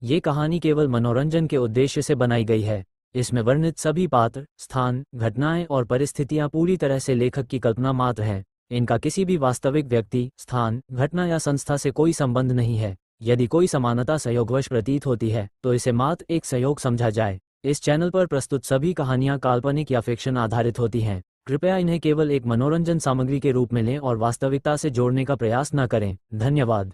ये कहानी केवल मनोरंजन के उद्देश्य से बनाई गई है। इसमें वर्णित सभी पात्र, स्थान, घटनाएं और परिस्थितियां पूरी तरह से लेखक की कल्पना मात्र हैं। इनका किसी भी वास्तविक व्यक्ति, स्थान, घटना या संस्था से कोई संबंध नहीं है। यदि कोई समानता संयोगवश प्रतीत होती है तो इसे मात्र एक संयोग समझा जाए। इस चैनल पर प्रस्तुत सभी कहानियां काल्पनिक या फिक्शन आधारित होती हैं। कृपया इन्हें केवल एक मनोरंजन सामग्री के रूप में लें और वास्तविकता से जोड़ने का प्रयास न करें। धन्यवाद।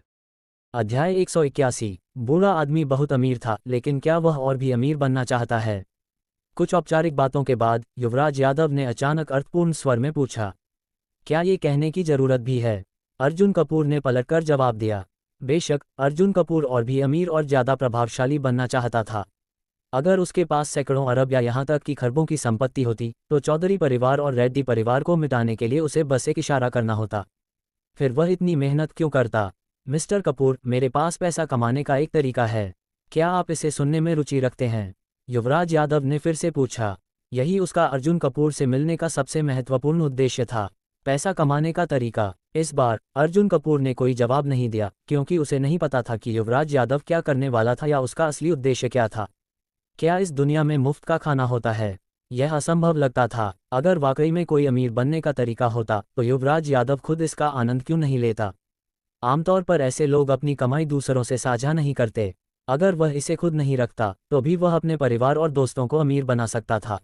अध्याय 181। बूढ़ा आदमी बहुत अमीर था, लेकिन क्या वह और भी अमीर बनना चाहता है? कुछ औपचारिक बातों के बाद युवराज यादव ने अचानक अर्थपूर्ण स्वर में पूछा, क्या ये कहने की जरूरत भी है? अर्जुन कपूर ने पलटकर जवाब दिया, बेशक। अर्जुन कपूर और भी अमीर और ज्यादा प्रभावशाली बनना चाहता था। अगर उसके पास सैकड़ों अरब या यहाँ तक कि खरबों की संपत्ति होती तो चौधरी परिवार और रेड्डी परिवार को मिटाने के लिए उसे बस एक इशारा करना होता। फिर वह इतनी मेहनत क्यों करता? मिस्टर कपूर, मेरे पास पैसा कमाने का एक तरीका है। क्या आप इसे सुनने में रुचि रखते हैं? युवराज यादव ने फिर से पूछा। यही उसका अर्जुन कपूर से मिलने का सबसे महत्वपूर्ण उद्देश्य था, पैसा कमाने का तरीका। इस बार अर्जुन कपूर ने कोई जवाब नहीं दिया, क्योंकि उसे नहीं पता था कि युवराज यादव क्या करने वाला था या उसका असली उद्देश्य क्या था। क्या इस दुनिया में मुफ्त का खाना होता है? यह असंभव लगता था। अगर वाकई में कोई अमीर बनने का तरीका होता तो युवराज यादव खुद इसका आनंद क्यों नहीं लेता? आमतौर पर ऐसे लोग अपनी कमाई दूसरों से साझा नहीं करते। अगर वह इसे खुद नहीं रखता तो भी वह अपने परिवार और दोस्तों को अमीर बना सकता था।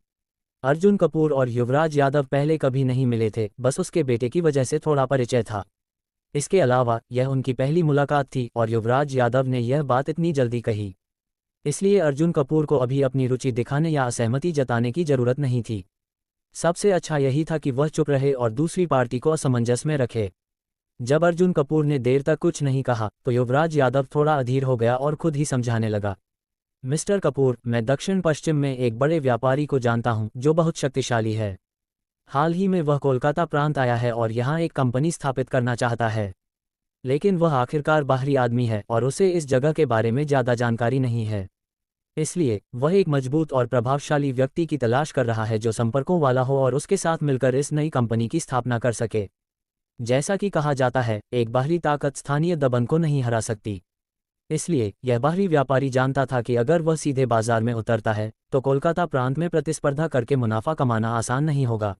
अर्जुन कपूर और युवराज यादव पहले कभी नहीं मिले थे, बस उसके बेटे की वजह से थोड़ा परिचय था। इसके अलावा यह उनकी पहली मुलाकात थी और युवराज यादव ने यह बात इतनी जल्दी कही, इसलिए अर्जुन कपूर को अभी अपनी रुचि दिखाने या असहमति जताने की जरूरत नहीं थी। सबसे अच्छा यही था कि वह चुप रहे और दूसरी पार्टी को असमंजस में रखे। जब अर्जुन कपूर ने देर तक कुछ नहीं कहा तो युवराज यादव थोड़ा अधीर हो गया और खुद ही समझाने लगा, मिस्टर कपूर, मैं दक्षिण पश्चिम में एक बड़े व्यापारी को जानता हूं जो बहुत शक्तिशाली है। हाल ही में वह कोलकाता प्रांत आया है और यहां एक कंपनी स्थापित करना चाहता है। लेकिन वह आखिरकार बाहरी आदमी है और उसे इस जगह के बारे में ज़्यादा जानकारी नहीं है। इसलिए वह एक मजबूत और प्रभावशाली व्यक्ति की तलाश कर रहा है जो संपर्कों वाला हो और उसके साथ मिलकर इस नई कंपनी की स्थापना कर सके। जैसा कि कहा जाता है, एक बाहरी ताकत स्थानीय दबंग को नहीं हरा सकती। इसलिए यह बाहरी व्यापारी जानता था कि अगर वह सीधे बाजार में उतरता है तो कोलकाता प्रांत में प्रतिस्पर्धा करके मुनाफा कमाना आसान नहीं होगा।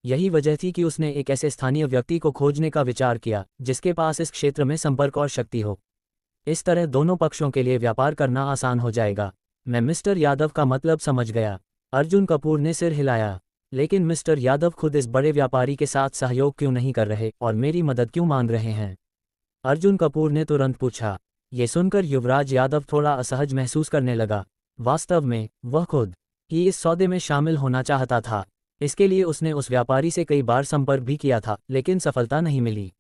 यही वजह थी कि उसने एक ऐसे स्थानीय व्यक्ति को खोजने का विचार किया जिसके पास इस क्षेत्र में संपर्क और शक्ति हो। इस तरह दोनों पक्षों के लिए व्यापार करना आसान हो जाएगा। मैं मिस्टर यादव का मतलब समझ गया। अर्जुन कपूर ने सिर हिलाया। लेकिन मिस्टर यादव खुद इस बड़े व्यापारी के साथ सहयोग क्यों नहीं कर रहे और मेरी मदद क्यों मांग रहे हैं? अर्जुन कपूर ने तुरंत पूछा। ये सुनकर युवराज यादव थोड़ा असहज महसूस करने लगा। वास्तव में वह खुद ही इस सौदे में शामिल होना चाहता था। इसके लिए उसने उस व्यापारी से कई बार संपर्क भी किया था, लेकिन सफलता नहीं मिली।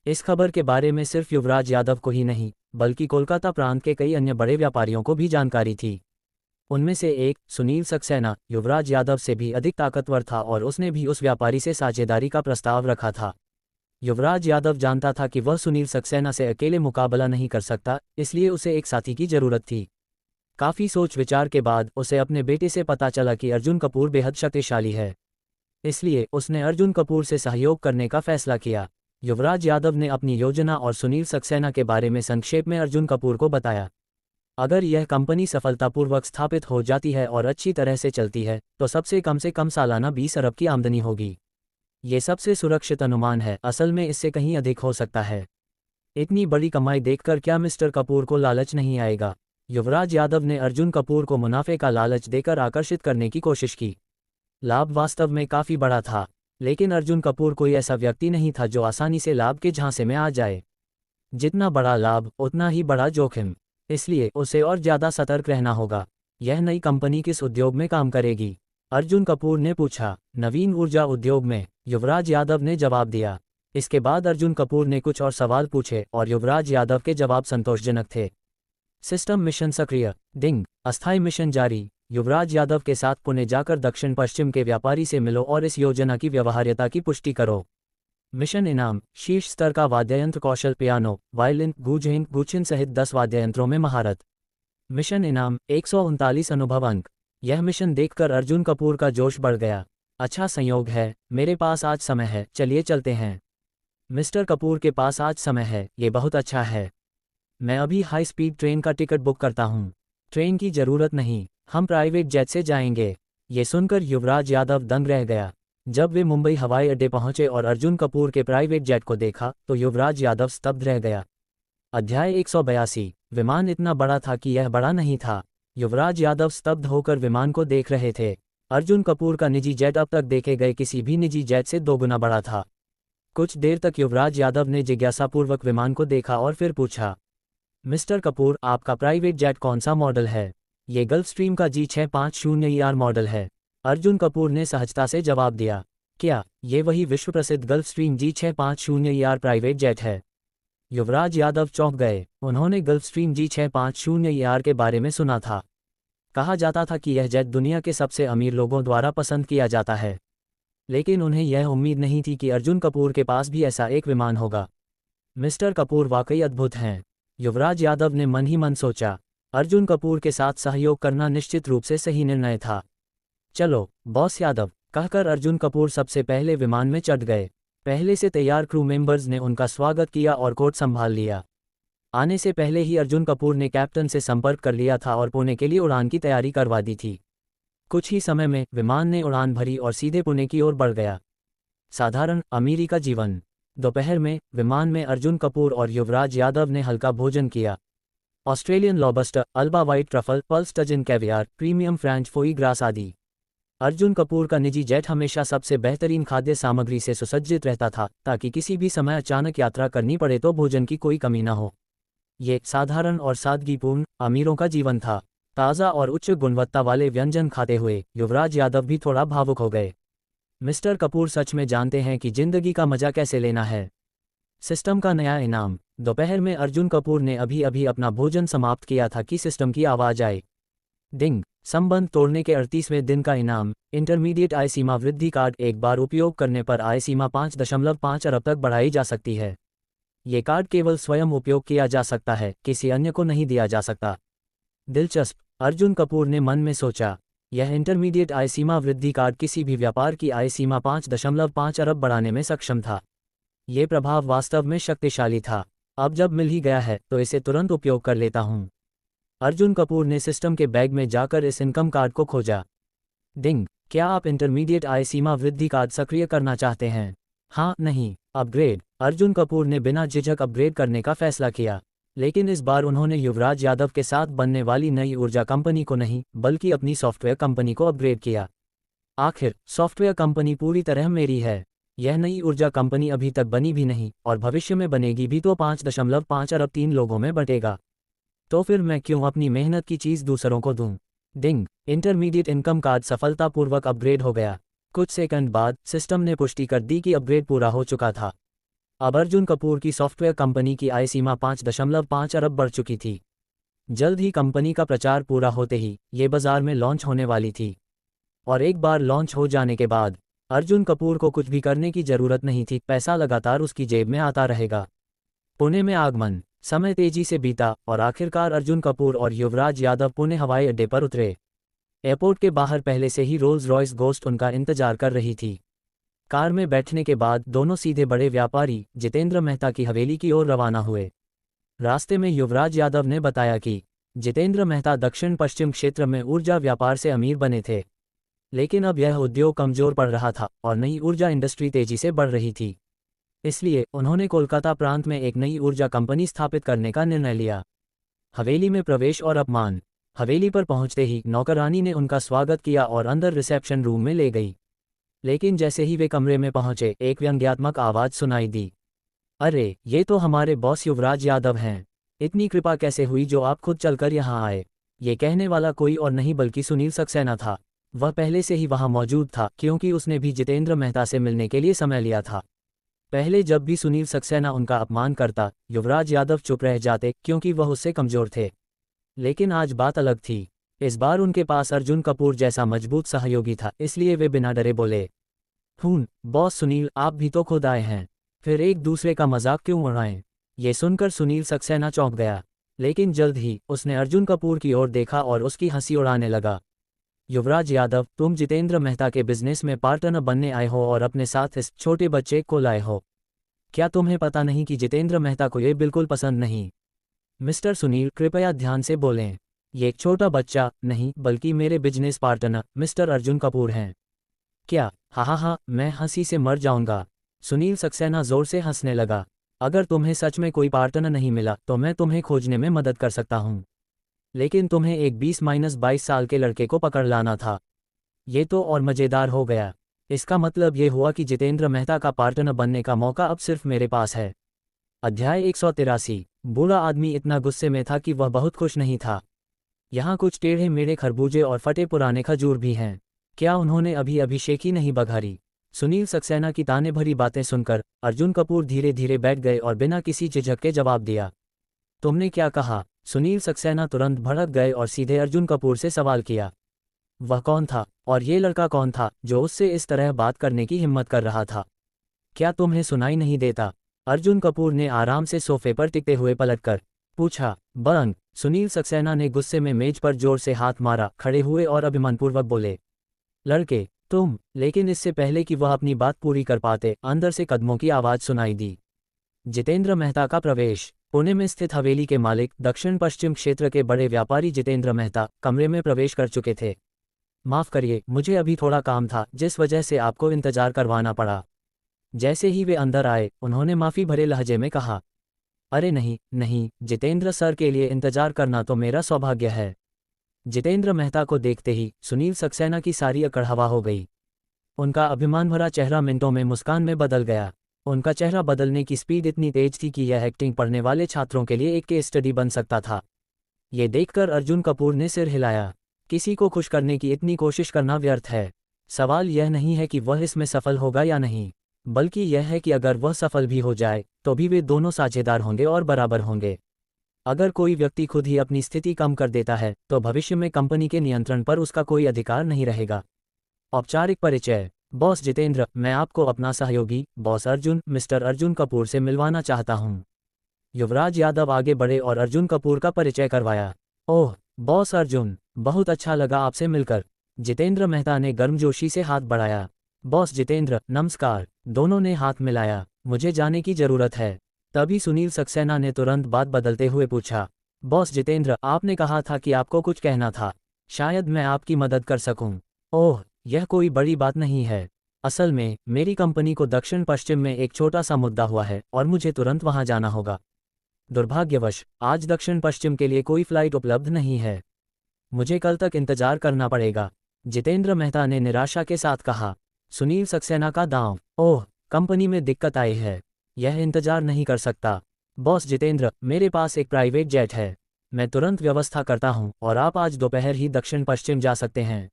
इस खबर के बारे में सिर्फ युवराज यादव को ही नहीं, बल्कि कोलकाता प्रांत के कई अन्य बड़े व्यापारियों को भी जानकारी थी। उनमें से एक, सुनील सक्सेना, युवराज यादव से भी अधिक ताकतवर था और उसने भी उस व्यापारी से साझेदारी का प्रस्ताव रखा था। युवराज यादव जानता था कि वह सुनील सक्सेना से अकेले मुकाबला नहीं कर सकता, इसलिए उसे एक साथी की जरूरत थी। काफ़ी सोच विचार के बाद उसे अपने बेटे से पता चला कि अर्जुन कपूर बेहद शक्तिशाली है। इसलिए उसने अर्जुन कपूर से सहयोग करने का फैसला किया। युवराज यादव ने अपनी योजना और सुनील सक्सेना के बारे में संक्षेप में अर्जुन कपूर को बताया। अगर यह कंपनी सफलतापूर्वक स्थापित हो जाती है और अच्छी तरह से चलती है तो से कम सालाना 20 अरब की आमदनी होगी। ये सबसे सुरक्षित अनुमान है, असल में इससे कहीं अधिक हो सकता है। इतनी बड़ी कमाई देखकर क्या मिस्टर कपूर को लालच नहीं आएगा? युवराज यादव ने अर्जुन कपूर को मुनाफे का लालच देकर आकर्षित करने की कोशिश की। लाभ वास्तव में काफ़ी बड़ा था, लेकिन अर्जुन कपूर कोई ऐसा व्यक्ति नहीं था जो आसानी से लाभ के झांसे में आ जाए। जितना बड़ा लाभ उतना ही बड़ा जोखिम, इसलिए उसे और ज़्यादा सतर्क रहना होगा। यह नई कंपनी किस उद्योग में काम करेगी? अर्जुन कपूर ने पूछा। नवीन ऊर्जा उद्योग में, युवराज यादव ने जवाब दिया। इसके बाद अर्जुन कपूर ने कुछ और सवाल पूछे और युवराज यादव के जवाब संतोषजनक थे। सिस्टम मिशन सक्रिय, डिंग, अस्थायी मिशन जारी। युवराज यादव के साथ पुणे जाकर दक्षिण पश्चिम के व्यापारी से मिलो और इस योजना की व्यवहार्यता की पुष्टि करो। मिशन इनाम, शीर्ष स्तर का वाद्ययंत्र कौशल, पियानो, वायलिन, गूंजहिन, गुचिन सहित 10 वाद्ययंत्रों में महारत। मिशन इनाम, 139 अनुभव अंक। यह मिशन देखकर अर्जुन कपूर का जोश बढ़ गया। अच्छा संयोग है, मेरे पास आज समय है, चलिए चलते हैं। मिस्टर कपूर के पास आज समय है, ये बहुत अच्छा है। मैं अभी हाई स्पीड ट्रेन का टिकट बुक करता हूँ। ट्रेन की जरूरत नहीं, हम प्राइवेट जेट से जाएंगे। ये सुनकर युवराज यादव दंग रह गया। जब वे मुंबई हवाई अड्डे पहुंचे और अर्जुन कपूर के प्राइवेट जेट को देखा तो युवराज यादव स्तब्ध रह गया। अध्याय 182। विमान इतना बड़ा था कि यह बड़ा नहीं था। युवराज यादव स्तब्ध होकर विमान को देख रहे थे। अर्जुन कपूर का निजी जेट अब तक देखे गए किसी भी निजी जेट से 2 गुना बड़ा था। कुछ देर तक युवराज यादव ने जिज्ञासापूर्वक विमान को देखा और फिर पूछा, मिस्टर कपूर, आपका प्राइवेट जेट कौन सा मॉडल है? ये गल्फस्ट्रीम का G650ER मॉडल है। अर्जुन कपूर ने सहजता से जवाब दिया। क्या ये वही विश्व प्रसिद्ध गल्फस्ट्रीम G650ER प्राइवेट जेट है? युवराज यादव चौंक गए। उन्होंने गल्फस्ट्रीम G650ER के बारे में सुना था। कहा जाता था कि यह जेट दुनिया के सबसे अमीर लोगों द्वारा पसंद किया जाता है, लेकिन उन्हें यह उम्मीद नहीं थी कि अर्जुन कपूर के पास भी ऐसा एक विमान होगा। मिस्टर कपूर वाकई अद्भुत हैं, युवराज यादव ने मन ही मन सोचा। अर्जुन कपूर के साथ सहयोग करना निश्चित रूप से सही निर्णय था। चलो बॉस यादव, कहकर अर्जुन कपूर सबसे पहले विमान में चढ़ गए। पहले से तैयार क्रू मेंबर्स ने उनका स्वागत किया और कोट संभाल लिया। आने से पहले ही अर्जुन कपूर ने कैप्टन से संपर्क कर लिया था और पुणे के लिए उड़ान की तैयारी करवा दी थी। कुछ ही समय में विमान ने उड़ान भरी और सीधे पुणे की ओर बढ़ गया। साधारण अमीरी का जीवन। दोपहर में विमान में अर्जुन कपूर और युवराज यादव ने हल्का भोजन किया। Australian lobster, Alba white truffle, पल्स टजिन caviar, premium French foie gras आदि। अर्जुन कपूर का निजी जेट हमेशा सबसे बेहतरीन खाद्य सामग्री से सुसज्जित रहता था ताकि किसी भी समय अचानक यात्रा करनी पड़े तो भोजन की कोई कमी न हो। ये साधारण और सादगीपूर्ण अमीरों का जीवन था। ताज़ा और उच्च गुणवत्ता वाले व्यंजन खाते हुए युवराज यादव भी थोड़ा भावुक हो गए। मिस्टर कपूर सच में जानते हैं कि जिंदगी का मजा कैसे लेना है। सिस्टम का नया इनाम। दोपहर में अर्जुन कपूर ने अभी अभी अपना भोजन समाप्त किया था कि सिस्टम की आवाज आई। डिंग। संबंध तोड़ने के 38वें दिन का इनाम। इंटरमीडिएट आय सीमा वृद्धि कार्ड। एक बार उपयोग करने पर आय सीमा 5.5 अरब तक बढ़ाई जा सकती है। ये कार्ड केवल स्वयं उपयोग किया जा सकता है, किसी अन्य को नहीं दिया जा सकता। दिलचस्प, अर्जुन कपूर ने मन में सोचा। यह इंटरमीडिएट आय सीमा वृद्धि कार्ड किसी भी व्यापार की आय सीमा 5.5 अरब बढ़ाने में सक्षम था। ये प्रभाव वास्तव में शक्तिशाली था। अब जब मिल ही गया है तो इसे तुरंत उपयोग कर लेता हूँ। अर्जुन कपूर ने सिस्टम के बैग में जाकर इस इनकम कार्ड को खोजा। डिंग। क्या आप इंटरमीडिएट आय सीमा वृद्धि कार्ड सक्रिय करना चाहते हैं? हाँ, नहीं। अपग्रेड। अर्जुन कपूर ने बिना झिझक अपग्रेड करने का फैसला किया, लेकिन इस बार उन्होंने युवराज यादव के साथ बनने वाली नई ऊर्जा कंपनी को नहीं, बल्कि अपनी सॉफ्टवेयर कंपनी को अपग्रेड किया। आखिर सॉफ्टवेयर कंपनी पूरी तरह मेरी है। यह नई ऊर्जा कंपनी अभी तक बनी भी नहीं और भविष्य में बनेगी भी तो 5.5 अरब 3 लोगों में बटेगा। तो फिर मैं क्यों अपनी मेहनत की चीज़ दूसरों को दूं? डिंग। इंटरमीडिएट इनकम कार्ड सफलतापूर्वक अपग्रेड हो गया। कुछ सेकंड बाद सिस्टम ने पुष्टि कर दी कि अपग्रेड पूरा हो चुका था। अब अर्जुन कपूर की सॉफ्टवेयर कंपनी की आय सीमा 5.5 अरब बढ़ चुकी थी। जल्द ही कंपनी का प्रचार पूरा होते ही ये बाजार में लॉन्च होने वाली थी। और एक बार लॉन्च हो जाने के बाद अर्जुन कपूर को कुछ भी करने की जरूरत नहीं थी। पैसा लगातार उसकी जेब में आता रहेगा। पुणे में आगमन। समय तेजी से बीता और आखिरकार अर्जुन कपूर और युवराज यादव पुणे हवाई अड्डे पर उतरे। एयरपोर्ट के बाहर पहले से ही रोल्स रॉयस गोस्ट उनका इंतजार कर रही थी। कार में बैठने के बाद दोनों सीधे बड़े व्यापारी जितेंद्र मेहता की हवेली की ओर रवाना हुए। रास्ते में युवराज यादव ने बताया कि जितेंद्र मेहता दक्षिण पश्चिम क्षेत्र में ऊर्जा व्यापार से अमीर बने थे, लेकिन अब यह उद्योग कमजोर पड़ रहा था और नई ऊर्जा इंडस्ट्री तेजी से बढ़ रही थी। इसलिए उन्होंने कोलकाता प्रांत में एक नई ऊर्जा कंपनी स्थापित करने का निर्णय लिया। हवेली में प्रवेश और अपमान। हवेली पर पहुंचते ही नौकरानी ने उनका स्वागत किया और अंदर रिसेप्शन रूम में ले गई। लेकिन जैसे ही वे कमरे में पहुंचे एक व्यंग्यात्मक आवाज सुनाई दी। अरे, ये तो हमारे बॉस युवराज यादव हैं। इतनी कृपा कैसे हुई जो आप खुद चलकर यहाँ आए? ये कहने वाला कोई और नहीं बल्कि सुनील सक्सेना था। वह पहले से ही वहाँ मौजूद था क्योंकि उसने भी जितेंद्र मेहता से मिलने के लिए समय लिया था। पहले जब भी सुनील सक्सेना उनका अपमान करता, युवराज यादव चुप रह जाते क्योंकि वह उससे कमजोर थे। लेकिन आज बात अलग थी। इस बार उनके पास अर्जुन कपूर जैसा मजबूत सहयोगी था, इसलिए वे बिना डरे बोले, बॉस सुनील, आप भी तो खुद आए हैं, फिर एक दूसरे का मजाक क्यों उड़ाएं? ये सुनकर सुनील सक्सेना चौंक गया, लेकिन जल्द ही उसने अर्जुन कपूर की ओर देखा और उसकी हंसी उड़ाने लगा। युवराज यादव, तुम जितेंद्र मेहता के बिजनेस में पार्टनर बनने आए हो और अपने साथ इस छोटे बच्चे को लाए हो। क्या तुम्हें पता नहीं कि जितेंद्र मेहता को ये बिल्कुल पसंद नहीं? मिस्टर सुनील, कृपया ध्यान से बोलें। ये एक छोटा बच्चा नहीं बल्कि मेरे business partner mister Arjun Kapoor हैं। क्या? हा, मैं हंसी से मर जाऊंगा। सुनील सक्सेना जोर से हंसने लगा। अगर तुम्हें सच में कोई पार्टनर नहीं मिला तो मैं तुम्हें खोजने में मदद कर सकता हूँ, लेकिन तुम्हें एक 20-22 साल के लड़के को पकड़ लाना था। ये तो और मज़ेदार हो गया। इसका मतलब ये हुआ कि जितेंद्र मेहता का पार्टनर बनने का मौका अब सिर्फ मेरे पास है। अध्याय 183। बूढ़ा आदमी इतना गुस्से में था कि वह बहुत खुश नहीं था। यहाँ कुछ टेढ़े मेढ़े खरबूजे और फटे पुराने खजूर भी हैं। क्या उन्होंने अभी अभिषेक ही नहीं बघारी? सुनील सक्सेना की ताने भरी बातें सुनकर अर्जुन कपूर धीरे धीरे बैठ गए और बिना किसी झिझक के जवाब दिया। तुमने क्या कहा? सुनील सक्सेना तुरंत भड़क गए और सीधे अर्जुन कपूर से सवाल किया। वह कौन था, और ये लड़का कौन था जो उससे इस तरह बात करने की हिम्मत कर रहा था? क्या तुम्हें सुनाई नहीं देता? अर्जुन कपूर ने आराम से सोफे पर टिकते हुए पलटकर पूछा। बंग! सुनील सक्सेना ने गुस्से में मेज पर जोर से हाथ मारा, खड़े हुए और अभिमानपूर्वक बोले। लड़के, तुम! लेकिन इससे पहले कि वह अपनी बात पूरी कर पाते, अंदर से कदमों की आवाज़ सुनाई दी। जितेंद्र मेहता का प्रवेश। पुणे में स्थित हवेली के मालिक, दक्षिण पश्चिम क्षेत्र के बड़े व्यापारी जितेंद्र मेहता कमरे में प्रवेश कर चुके थे। माफ़ करिए, मुझे अभी थोड़ा काम था जिस वजह से आपको इंतजार करवाना पड़ा। जैसे ही वे अंदर आए, उन्होंने माफ़ी भरे लहजे में कहा। अरे नहीं, जितेंद्र सर के लिए इंतजार करना तो मेरा सौभाग्य है। जितेंद्र मेहता को देखते ही सुनील सक्सेना की सारी अकड़ हवा हो गई। उनका अभिमान भरा चेहरा मिनटों में मुस्कान में बदल गया। उनका चेहरा बदलने की स्पीड इतनी तेज थी कि यह एक्टिंग पढ़ने वाले छात्रों के लिए एक केस स्टडी बन सकता था। ये देखकर अर्जुन कपूर ने सिर हिलाया। किसी को खुश करने की इतनी कोशिश करना व्यर्थ है। सवाल यह नहीं है कि वह इसमें सफल होगा या नहीं, बल्कि यह है कि अगर वह सफल भी हो जाए तो भी वे दोनों साझेदार होंगे और बराबर होंगे। अगर कोई व्यक्ति खुद ही अपनी स्थिति कम कर देता है तो भविष्य में कंपनी के नियंत्रण पर उसका कोई अधिकार नहीं रहेगा। औपचारिक परिचय। बॉस जितेंद्र, मैं आपको अपना सहयोगी बॉस अर्जुन, मिस्टर अर्जुन कपूर से मिलवाना चाहता हूँ। युवराज यादव आगे बढ़े और अर्जुन कपूर का परिचय करवाया। ओह, बॉस अर्जुन, बहुत अच्छा लगा आपसे मिलकर। जितेंद्र मेहता ने गर्मजोशी से हाथ बढ़ाया। बॉस जितेंद्र, नमस्कार। दोनों ने हाथ मिलाया। मुझे जाने की जरूरत है। तभी सुनील सक्सेना ने तुरंत बात बदलते हुए पूछा। बॉस जितेंद्र, आपने कहा था कि आपको कुछ कहना था। शायद मैं आपकी मदद कर सकूं। ओह, यह कोई बड़ी बात नहीं है। असल में मेरी कंपनी को दक्षिण पश्चिम में एक छोटा सा मुद्दा हुआ है और मुझे तुरंत वहां जाना होगा। दुर्भाग्यवश आज दक्षिण पश्चिम के लिए कोई फ्लाइट उपलब्ध नहीं है। मुझे कल तक इंतजार करना पड़ेगा, जितेंद्र मेहता ने निराशा के साथ कहा। सुनील सक्सेना का दांव। ओह, कंपनी में दिक्कत आई है। यह इंतजार नहीं कर सकता। बॉस जितेंद्र, मेरे पास एक प्राइवेट जेट है। मैं तुरंत व्यवस्था करता हूं और आप आज दोपहर ही दक्षिण पश्चिम जा सकते हैं।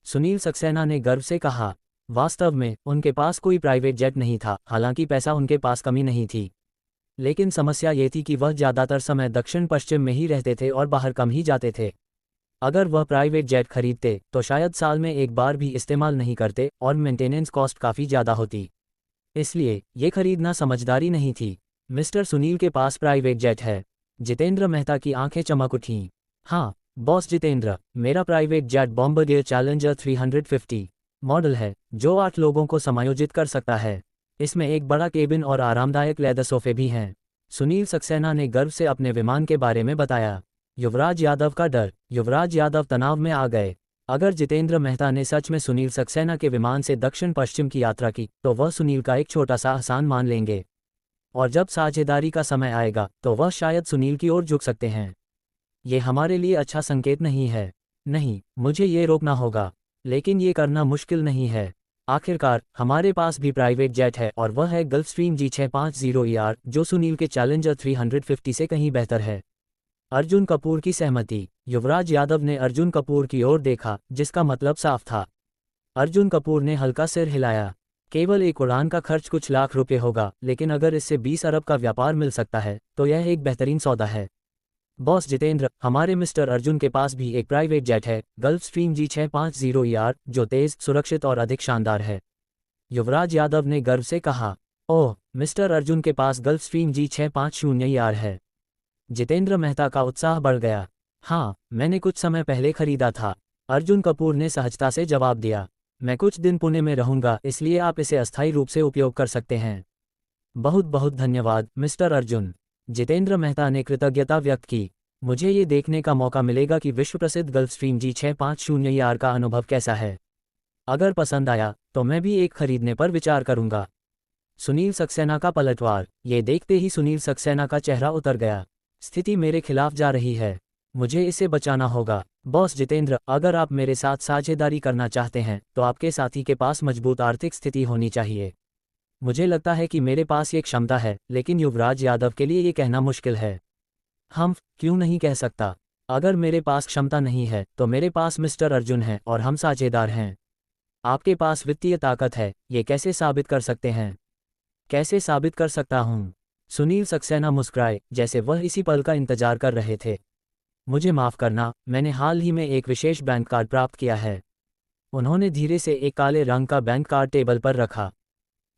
सुनील सक्सेना ने गर्व से कहा। वास्तव में उनके पास कोई प्राइवेट जेट नहीं था। हालांकि पैसा उनके पास कमी नहीं थी, लेकिन समस्या ये थी कि वह ज़्यादातर समय दक्षिण पश्चिम में ही रहते थे और बाहर कम ही जाते थे। अगर वह प्राइवेट जेट खरीदते तो शायद साल में एक बार भी इस्तेमाल नहीं करते और मेंटेनेंस कॉस्ट काफ़ी ज़्यादा होती। इसलिए ये खरीदना समझदारी नहीं थी। मिस्टर सुनील के पास प्राइवेट जेट है। जितेंद्र मेहता की आंखें चमक उठीं। हाँ बॉस जितेंद्र, मेरा private jet Bombardier challenger 350 model है, जो 8 लोगों को समायोजित कर सकता है। इसमें एक बड़ा केबिन और आरामदायक लेदर सोफे भी हैं। सुनील सक्सेना ने गर्व से अपने विमान के बारे में बताया। युवराज यादव का डर। युवराज यादव तनाव में आ गए। अगर जितेंद्र मेहता ने सच में सुनील सक्सेना के विमान से दक्षिण पश्चिम की यात्रा की तो वह सुनील का एक छोटा सा एहसान मान लेंगे, और जब साझेदारी का समय आएगा तो वह शायद सुनील की ओर झुक सकते हैं। ये हमारे लिए अच्छा संकेत नहीं है। नहीं, मुझे ये रोकना होगा, लेकिन ये करना मुश्किल नहीं है। आखिरकार हमारे पास भी प्राइवेट जेट है और वह है गल्फस्ट्रीम G650ER, जो सुनील के चैलेंजर 350 से कहीं बेहतर है। अर्जुन कपूर की सहमति। युवराज यादव ने अर्जुन कपूर की ओर देखा, जिसका मतलब साफ था। अर्जुन कपूर ने हल्का सिर हिलाया। केवल एक उड़ान का खर्च कुछ लाख रुपए होगा, लेकिन अगर इससे 20 अरब का व्यापार मिल सकता है तो यह एक बेहतरीन सौदा है। बॉस जितेंद्र, हमारे मिस्टर अर्जुन के पास भी एक प्राइवेट जेट है, गल्फस्ट्रीम G650ER, जो तेज, सुरक्षित और अधिक शानदार है। युवराज यादव ने गर्व से कहा। ओह, मिस्टर अर्जुन के पास गल्फस्ट्रीम G650ER है। जितेंद्र मेहता का उत्साह बढ़ गया। हाँ, मैंने कुछ समय पहले खरीदा था। अर्जुन कपूर ने सहजता से जवाब दिया। मैं कुछ दिन पुणे में रहूंगा, इसलिए आप इसे अस्थायी रूप से उपयोग कर सकते हैं। बहुत बहुत धन्यवाद मिस्टर अर्जुन। जितेंद्र मेहता ने कृतज्ञता व्यक्त की। मुझे ये देखने का मौका मिलेगा कि विश्व प्रसिद्ध गल्फस्ट्रीम G650R का अनुभव कैसा है। अगर पसंद आया तो मैं भी एक खरीदने पर विचार करूंगा। सुनील सक्सेना का पलटवार। ये देखते ही सुनील सक्सेना का चेहरा उतर गया। स्थिति मेरे खिलाफ जा रही है, मुझे इसे बचाना होगा। बॉस जितेंद्र, अगर आप मेरे साथ साझेदारी करना चाहते हैं तो आपके साथी के पास मजबूत आर्थिक स्थिति होनी चाहिए। मुझे लगता है कि मेरे पास ये क्षमता है, लेकिन युवराज यादव के लिए ये कहना मुश्किल है। हम क्यों नहीं कह सकता? अगर मेरे पास क्षमता नहीं है तो मेरे पास मिस्टर अर्जुन है और हम साझेदार हैं। आपके पास वित्तीय ताकत है, ये कैसे साबित कर सकते हैं? कैसे साबित कर सकता हूँ? सुनील सक्सेना मुस्कुराए, जैसे वह इसी पल का इंतजार कर रहे थे। मुझे माफ़ करना, मैंने हाल ही में एक विशेष बैंक कार्ड प्राप्त किया है। उन्होंने धीरे से एक काले रंग का बैंक कार्ड टेबल पर रखा।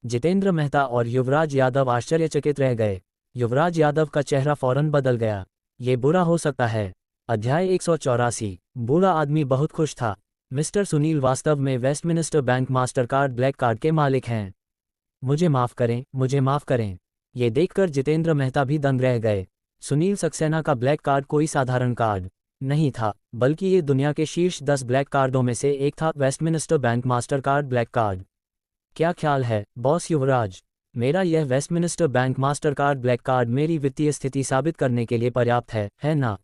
जितेंद्र मेहता और युवराज यादव आश्चर्यचकित रह गए। युवराज यादव का चेहरा फौरन बदल गया। ये बुरा हो सकता है। अध्याय 184। बूढ़ा आदमी बहुत खुश था। मिस्टर सुनील वास्तव में Westminster bank Mastercard black card के मालिक हैं। मुझे माफ़ करें, मुझे माफ़ करें। ये देखकर जितेंद्र मेहता भी दंग रह गए। सुनील सक्सेना का ब्लैक कार्ड कोई साधारण कार्ड नहीं था, बल्कि ये दुनिया के शीर्ष 10 ब्लैक कार्डों में से एक था, Westminster bank Mastercard black card. क्या ख्याल है बॉस युवराज? मेरा यह Westminster bank Mastercard black card मेरी वित्तीय स्थिति साबित करने के लिए पर्याप्त है ना?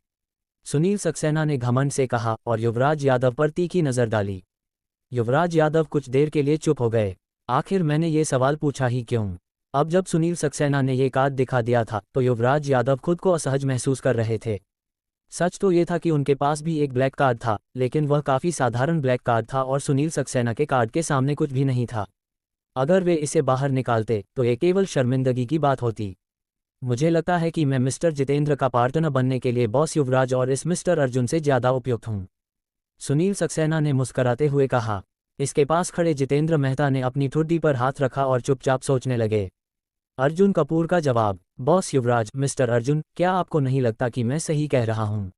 सुनील सक्सेना ने घमंड से कहा और युवराज यादव पर तीखी नज़र डाली। युवराज यादव कुछ देर के लिए चुप हो गए। आखिर मैंने ये सवाल पूछा ही क्यों? अब जब सुनील सक्सेना ने ये कार्ड दिखा दिया था तो युवराज यादव खुद को असहज महसूस कर रहे थे। सच तो ये था कि उनके पास भी एक ब्लैक कार्ड था, लेकिन वह काफ़ी साधारण ब्लैक कार्ड था और सुनील सक्सेना के कार्ड के सामने कुछ भी नहीं था। अगर वे इसे बाहर निकालते तो ये केवल शर्मिंदगी की बात होती। मुझे लगता है कि मैं मिस्टर जितेंद्र का पार्टनर बनने के लिए बॉस युवराज और इस मिस्टर अर्जुन से ज़्यादा उपयुक्त हूँ। सुनील सक्सेना ने मुस्कराते हुए कहा। इसके पास खड़े जितेंद्र मेहता ने अपनी ठुड्डी पर हाथ रखा और चुपचाप सोचने लगे। अर्जुन कपूर का जवाब। बॉस युवराज, मिस्टर अर्जुन, क्या आपको नहीं लगता कि मैं सही कह रहा हूँ?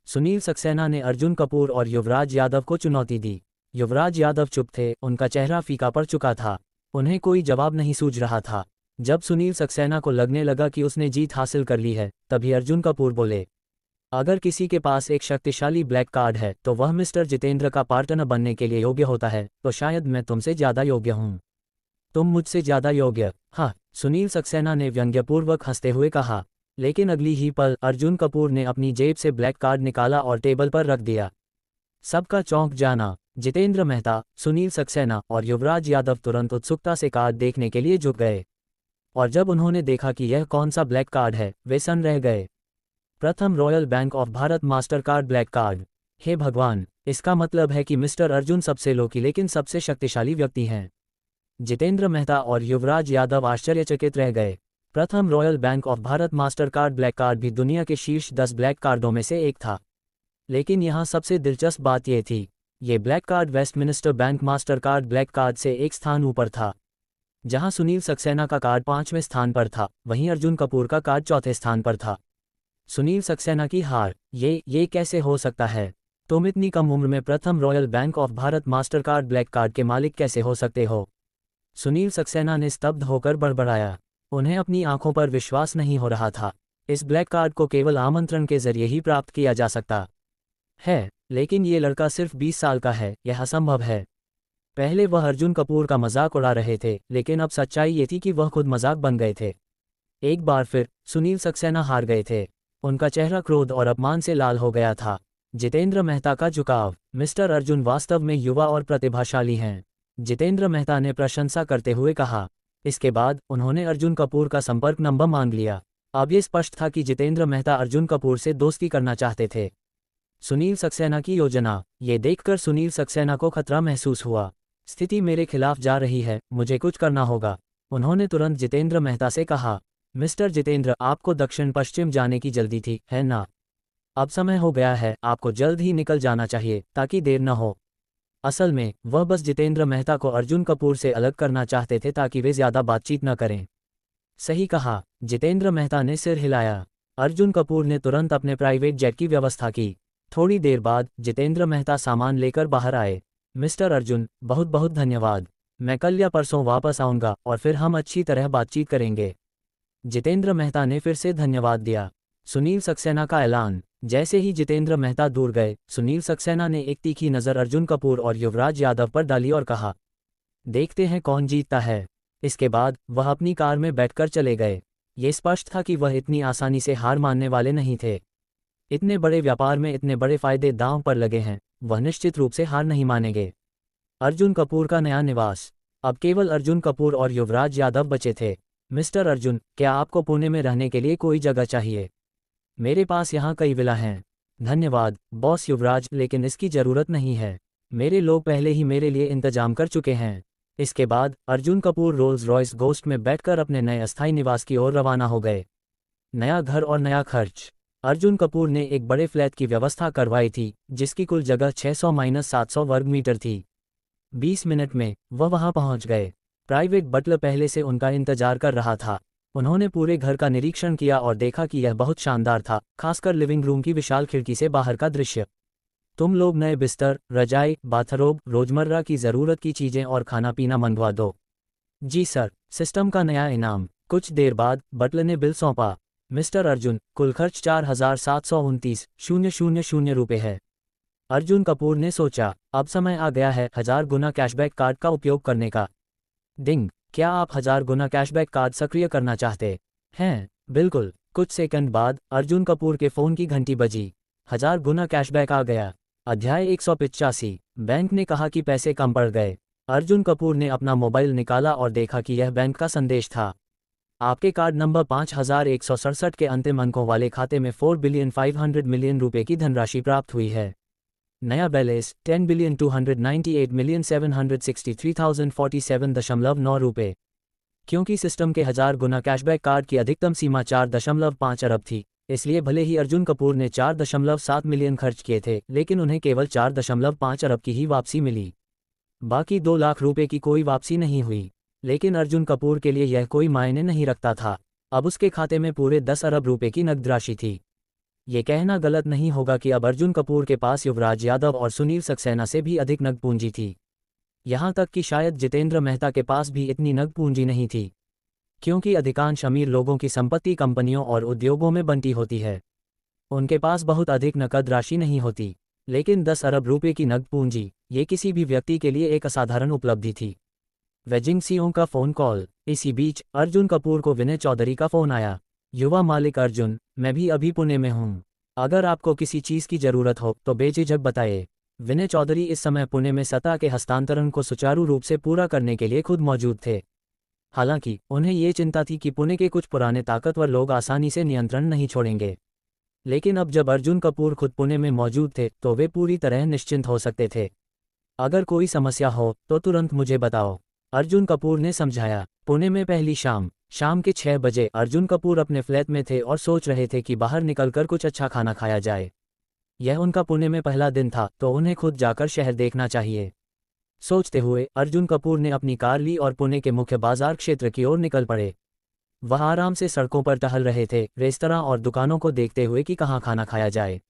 सुनील सक्सेना ने अर्जुन कपूर और युवराज यादव को चुनौती दी। युवराज यादव चुप थे, उनका चेहरा फीका पड़ चुका था। उन्हें कोई जवाब नहीं सूझ रहा था। जब सुनील सक्सेना को लगने लगा कि उसने जीत हासिल कर ली है, तभी अर्जुन कपूर बोले, अगर किसी के पास एक शक्तिशाली ब्लैक कार्ड है तो वह मिस्टर जितेंद्र का पार्टनर बनने के लिए योग्य होता है, तो शायद मैं तुमसे ज़्यादा योग्य हूँ। तुम मुझसे ज़्यादा योग्य? हाँ, सुनील सक्सेना ने व्यंग्यपूर्वक हंसते हुए कहा। लेकिन अगली ही पल अर्जुन कपूर ने अपनी जेब से ब्लैक कार्ड निकाला और टेबल पर रख दिया। सबका चौंक जाना। जितेंद्र मेहता, सुनील सक्सेना और युवराज यादव तुरंत उत्सुकता से कार्ड देखने के लिए झुक गए। और जब उन्होंने देखा कि यह कौन सा ब्लैक कार्ड है, वे सन्न रह गए। प्रथम royal bank of Bharat Mastercard black card. हे भगवान, इसका मतलब है कि मिस्टर अर्जुन सबसे लोकी लेकिन सबसे शक्तिशाली व्यक्ति हैं। जितेंद्र मेहता और युवराज यादव आश्चर्यचकित रह गए। प्रथम royal bank of Bharat Mastercard black card भी दुनिया के शीर्ष 10 ब्लैक कार्डों में से एक था। लेकिन यहाँ सबसे दिलचस्प बात यह थी, ये black card Westminster bank Mastercard black card से एक स्थान ऊपर था। जहां सुनील सक्सेना का कार्ड 5वें स्थान पर था, वहीं अर्जुन कपूर का कार्ड 4थे स्थान पर था। सुनील सक्सेना की हार। ये कैसे हो सकता है? तुम इतनी कम उम्र में प्रथम royal bank of Bharat Mastercard black card के मालिक कैसे हो सकते हो? सुनील सक्सेना ने स्तब्ध होकर बड़बड़ाया। उन्हें अपनी आंखों पर विश्वास नहीं हो रहा था। इस ब्लैक कार्ड को केवल आमंत्रण के जरिए ही प्राप्त किया जा सकता है, लेकिन ये लड़का सिर्फ 20 साल का है, यह असंभव है। पहले वह अर्जुन कपूर का मजाक उड़ा रहे थे, लेकिन अब सच्चाई ये थी कि वह खुद मजाक बन गए थे। एक बार फिर सुनील सक्सेना हार गए थे। उनका चेहरा क्रोध और अपमान से लाल हो गया था। जितेंद्र मेहता का झुकाव। मिस्टर अर्जुन वास्तव में युवा और प्रतिभाशाली हैं, जितेंद्र मेहता ने प्रशंसा करते हुए कहा। इसके बाद उन्होंने अर्जुन कपूर का संपर्क नंबर मांग लिया। अब ये स्पष्ट था कि जितेंद्र मेहता अर्जुन कपूर से दोस्ती करना चाहते थे। सुनील सक्सेना की योजना। ये देखकर सुनील सक्सेना को खतरा महसूस हुआ। स्थिति मेरे खिलाफ जा रही है, मुझे कुछ करना होगा। उन्होंने तुरंत जितेंद्र मेहता से कहा। मिस्टर जितेंद्र, आपको दक्षिण पश्चिम जाने की जल्दी थी, है ना? अब समय हो गया है, आपको जल्द ही निकल जाना चाहिए ताकि देर न हो। असल में वह बस जितेंद्र मेहता को अर्जुन कपूर से अलग करना चाहते थे ताकि वे ज़्यादा बातचीत न करें। सही कहा, जितेंद्र मेहता ने सिर हिलाया। अर्जुन कपूर ने तुरंत अपने प्राइवेट जेट की व्यवस्था की। थोड़ी देर बाद जितेंद्र मेहता सामान लेकर बाहर आए। मिस्टर अर्जुन, बहुत बहुत धन्यवाद। मैं कल या परसों वापस आऊँगा और फिर हम अच्छी तरह बातचीत करेंगे। जितेंद्र मेहता ने फिर से धन्यवाद दिया। सुनील सक्सेना का ऐलान। जैसे ही जितेंद्र मेहता दूर गए, सुनील सक्सेना ने एक तीखी नज़र अर्जुन कपूर और युवराज यादव पर डाली और कहा, देखते हैं कौन जीतता है। इसके बाद वह अपनी कार में बैठकर चले गए। ये स्पष्ट था कि वह इतनी आसानी से हार मानने वाले नहीं थे। इतने बड़े व्यापार में इतने बड़े फायदे दांव पर लगे हैं, वह निश्चित रूप से हार नहीं मानेंगे। अर्जुन कपूर का नया निवास। अब केवल अर्जुन कपूर और युवराज यादव बचे थे। मिस्टर अर्जुन, क्या आपको पुणे में रहने के लिए कोई जगह चाहिए? मेरे पास यहाँ कई विला हैं। धन्यवाद बॉस युवराज, लेकिन इसकी ज़रूरत नहीं है। मेरे लोग पहले ही मेरे लिए इंतजाम कर चुके हैं। इसके बाद Arjun Kapoor Rolls Royce ghost में बैठकर अपने नए अस्थायी निवास की ओर रवाना हो गए। नया घर और नया खर्च। अर्जुन कपूर ने एक बड़े फ्लैट की व्यवस्था करवाई थी, जिसकी कुल जगह 600-700 वर्ग मीटर थी। 20 मिनट में वह वहां पहुंच गए। प्राइवेट बटलर पहले से उनका इंतजार कर रहा था। उन्होंने पूरे घर का निरीक्षण किया और देखा कि यह बहुत शानदार था, खासकर लिविंग रूम की विशाल खिड़की से बाहर का दृश्य। तुम लोग नए बिस्तर, रजाई, बाथरोब, रोजमर्रा की ज़रूरत की चीज़ें और खाना पीना मंगवा दो। जी सर। सिस्टम का नया इनाम। कुछ देर बाद बटलर ने बिल सौंपा। मिस्टर अर्जुन, कुल खर्च 4729,000 रुपये है। अर्जुन कपूर ने सोचा, अब समय आ गया है 1000 गुना कैशबैक कार्ड का उपयोग करने का। डिंग, क्या आप 1000 गुना कैशबैक कार्ड सक्रिय करना चाहते हैं? बिल्कुल। कुछ सेकंड बाद अर्जुन कपूर के फ़ोन की घंटी बजी। 1000 गुना कैशबैक आ गया। अध्याय 185। बैंक ने कहा कि पैसे कम पड़ गए। अर्जुन कपूर ने अपना मोबाइल निकाला और देखा कि यह बैंक का संदेश था। आपके कार्ड नंबर 5167 के अंतिम अंकों वाले खाते में 4,500,000,000 रुपये की धनराशि प्राप्त हुई है। नया बैलेंस 10,298,763,047.9 रुपये। क्योंकि सिस्टम के 1000 गुना कैशबैक कार्ड की अधिकतम सीमा 4.5 अरब थी, इसलिए भले ही अर्जुन कपूर ने 4.7 मिलियन खर्च किए थे, लेकिन उन्हें केवल 4.5 अरब की ही वापसी मिली। बाकी 2 लाख रुपए की कोई वापसी नहीं हुई। लेकिन अर्जुन कपूर के लिए यह कोई मायने नहीं रखता था। अब उसके खाते में पूरे 10 अरब रुपए की नकद राशि थी। ये कहना गलत नहीं होगा कि अब अर्जुन कपूर के पास युवराज यादव और सुनील सक्सेना से भी अधिक नकद पूंजी थी। यहाँ तक कि शायद जितेंद्र मेहता के पास भी इतनी नकद पूंजी नहीं थी, क्योंकि अधिकांश अमीर लोगों की संपत्ति कंपनियों और उद्योगों में बंटी होती है। उनके पास बहुत अधिक नकद राशि नहीं होती, लेकिन 10 अरब रुपये की नकद पूंजी, ये किसी भी व्यक्ति के लिए एक असाधारण उपलब्धि थी। वेजिंग का फ़ोन कॉल। इसी बीच अर्जुन कपूर को विनय चौधरी का फ़ोन आया। युवा मालिक अर्जुन, मैं भी अभी पुणे में हूँ। अगर आपको किसी चीज़ की ज़रूरत हो तो बेझिझक बताइए। विनय चौधरी इस समय पुणे में सत्ता के हस्तांतरण को सुचारू रूप से पूरा करने के लिए खुद मौजूद थे। हालांकि उन्हें ये चिंता थी कि पुणे के कुछ पुराने ताकतवर लोग आसानी से नियंत्रण नहीं छोड़ेंगे। लेकिन अब जब अर्जुन कपूर खुद पुणे में मौजूद थे तो वे पूरी तरह निश्चिंत हो सकते थे। अगर कोई समस्या हो तो तुरंत मुझे बताओ, अर्जुन कपूर ने समझाया। पुणे में पहली शाम के 6 बजे अर्जुन कपूर अपने फ्लैट में थे और सोच रहे थे कि बाहर निकलकर कुछ अच्छा खाना खाया जाए। यह उनका पुणे में पहला दिन था, तो उन्हें खुद जाकर शहर देखना चाहिए। सोचते हुए अर्जुन कपूर ने अपनी कार ली और पुणे के मुख्य बाजार क्षेत्र की ओर निकल पड़े। वह आराम से सड़कों पर टहल रहे थे, रेस्तरां और दुकानों को देखते हुए कि कहाँ खाना खाया जाए।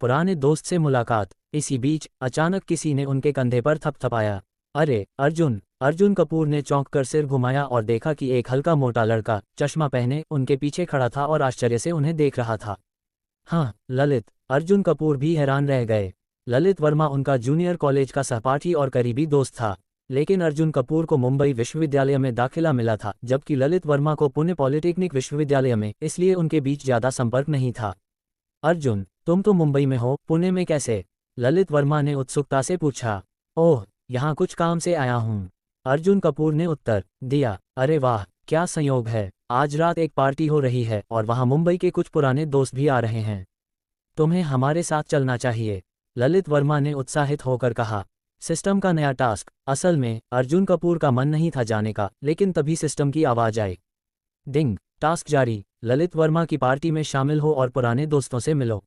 पुराने दोस्त से मुलाकात। इसी बीच अचानक किसी ने उनके कंधे पर थपथपाया। अरे अर्जुन! अर्जुन कपूर ने चौंक कर सिर घुमाया और देखा कि एक हल्का मोटा लड़का, चश्मा पहने, उनके पीछे खड़ा था और आश्चर्य से उन्हें देख रहा था। हाँ, ललित। अर्जुन कपूर भी हैरान रह गए। ललित वर्मा उनका जूनियर कॉलेज का सहपाठी और करीबी दोस्त था। लेकिन अर्जुन कपूर को मुंबई विश्वविद्यालय में दाखिला मिला था, जबकि ललित वर्मा को पुणे पॉलिटेक्निक विश्वविद्यालय में, इसलिए उनके बीच ज़्यादा संपर्क नहीं था। अर्जुन, तुम तो मुंबई में हो, पुणे में कैसे? ललित वर्मा ने उत्सुकता से पूछा। ओह, यहाँ कुछ काम से आया हूँ, अर्जुन कपूर ने उत्तर दिया। अरे वाह, क्या संयोग है। आज रात एक पार्टी हो रही है और वहाँ मुंबई के कुछ पुराने दोस्त भी आ रहे हैं। तुम्हें हमारे साथ चलना चाहिए, ललित वर्मा ने उत्साहित होकर कहा। सिस्टम का नया टास्क। असल में अर्जुन कपूर का मन नहीं था जाने का, लेकिन तभी सिस्टम की आवाज़ आई। डिंग, टास्क जारी। ललित वर्मा की पार्टी में शामिल हो और पुराने दोस्तों से मिलो।